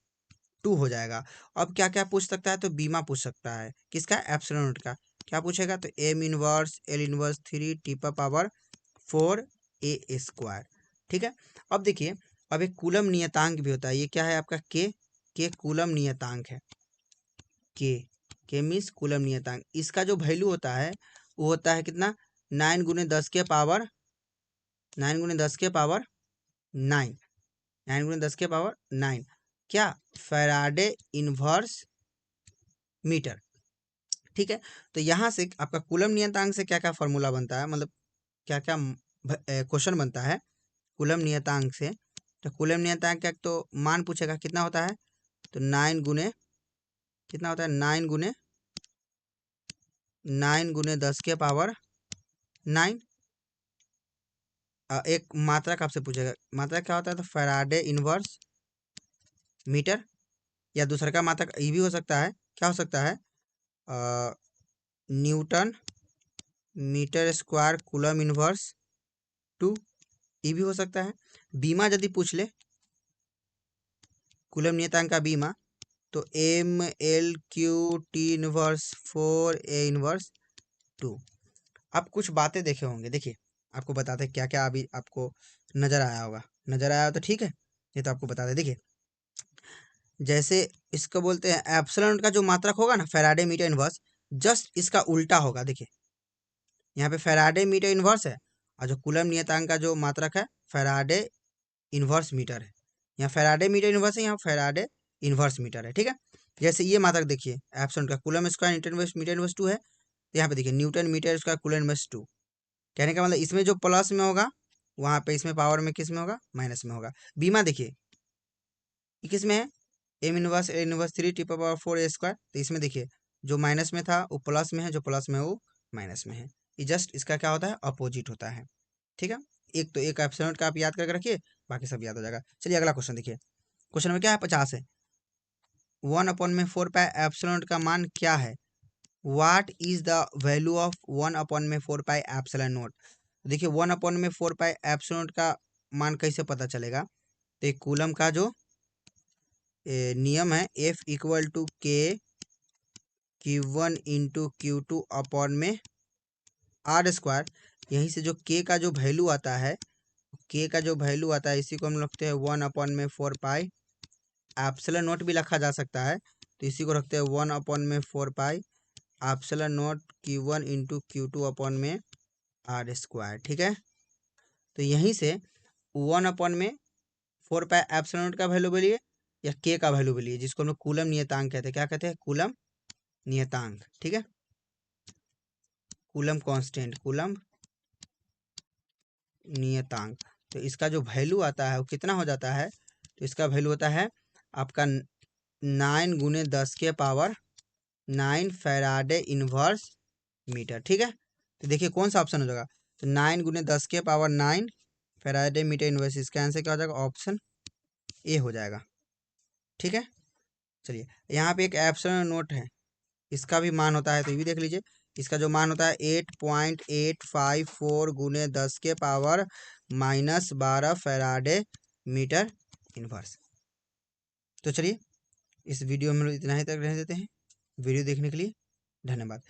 [SPEAKER 1] 2 हो जाएगा। अब क्या क्या पूछ सकता है? तो बीमा पूछ सकता है किसका? एप्सिलॉन नोट का। क्या पूछेगा? तो M inverse L inverse 3 T⁻⁴ A square. ठीक है, अब देखिए अब एक कूलम नियतांक भी होता है। ये क्या है आपका? के कूलम नियतांक है। के मीन्स कूलम नियतांक। इसका जो वैल्यू होता है वो होता है कितना? 9 गुने 10 के पावर 9 गुने 10 के पावर 9 9 गुने 10 के पावर 9 क्या? Faraday inverse metre. ठीक है, तो यहाँ से आपका कूलम नियतांक से क्या क्या फॉर्मूला बनता है, मतलब क्या क्या क्वेश्चन बनता है कूलम नियतांक से। तो कूलम नियतांक का तो मान पूछेगा कितना होता है, तो 9 गुने कितना होता है? 9 गुने 10 के पावर 9। एक मात्रक आपसे पूछेगा, मात्रक क्या होता है? तो फैराडे इन्वर्स मीटर, या दूसरा का मात्रक ये भी हो सकता है, क्या हो सकता है? Newton metre square coulomb inverse 2, ये भी हो सकता है। बीमा यदि पूछ ले, कूलम नियतांक का बीमा, तो M L Q T inverse 4 A inverse 2। आप कुछ बातें देखे होंगे, देखिए आपको बताते क्या क्या अभी आपको नजर आया होगा। नजर आया हो तो ठीक है, ये तो आपको बताते। देखिए जैसे इसको बोलते हैं एप्सिलॉन का जो मात्रक होगा ना फैराडे मीटर इन्वर्स, जस्ट इसका उल्टा होगा। देखिए यहाँ पे फैराडे मीटर इन्वर्स है, और जो कूलम नियतांक का जो मात्रक है फैराडे इन्वर्स मीटर है। यहाँ फैराडे मीटर इन्वर्स है, यहाँ फैराडे इन्वर्स मीटर है। ठीक है, जैसे ये मात्रक देखिए एप्सिलॉन का coulomb square newton inverse metre inverse 2 है, तो यहाँ पे देखिए newton metre square coulomb inverse 2। कहने का मतलब इसमें जो प्लस में होगा वहाँ पे इसमें पावर में किस में होगा? माइनस में होगा। बीमा देखिए ये किस में है? M inverse A inverse 3 T⁻⁴ A square. तो इसमें देखिए जो माइनस में था वो प्लस में है, जो प्लस में है वो माइनस में है। ये जस्ट इसका क्या होता है? अपोजिट होता है। ठीक है, एक तो एक एप्सिलॉन का आप याद करके रखिए, बाकी सब याद हो जाएगा। चलिए अगला क्वेश्चन देखिए। क्वेश्चन नंबर क्या है? 50 है। 1/4 पाई एप्सिलॉन का मान क्या है? What is the value of 1/4 pi epsilon note? देखिए 1/4 पाई एप्सिलॉन का मान कैसे पता चलेगा? तो एक कूलम का जो नियम है F इक्वल टू के Q1 इंटू Q2 अपॉन में R स्क्वायर। यहीं से जो के का जो वैल्यू आता है, के का जो वैल्यू आता है इसी को हम रखते हैं 1/4 पाई। एप्सिलॉन नॉट भी रखा जा सकता है, तो इसी को रखते हैं 1/4 pi epsilon not Q1 into Q2/R²। ठीक है, तो यहीं से 1/4 पाई एप्सिलॉन नॉट का वैल्यू बोलिए या के का वैल्यू बोलिए, जिसको हम लोग कूलम नियतांक कहते हैं। क्या कहते हैं? कूलम नियतांक। ठीक है, कूलम कांस्टेंट, कूलम नियतांक। तो इसका जो वैल्यू आता है वो कितना हो जाता है? तो इसका वैल्यू होता है आपका 9 × 10⁻9 फैराडे इनवर्स मीटर। ठीक है, तो देखिए कौन सा ऑप्शन हो जाएगा? तो 9 × 10⁻9 फैराडे मीटर इनवर्स, इसका आंसर क्या हो जाएगा? ऑप्शन ए हो जाएगा। ठीक है, चलिए यहाँ पे एक एप्सिलॉन नोट है, इसका भी मान होता है, तो ये भी देख लीजिए। इसका जो मान होता है 8.854 × 10⁻12 फैराडे मीटर इनवर्स। तो चलिए इस वीडियो में इतना ही तक रहने देते हैं। वीडियो देखने के लिए धन्यवाद।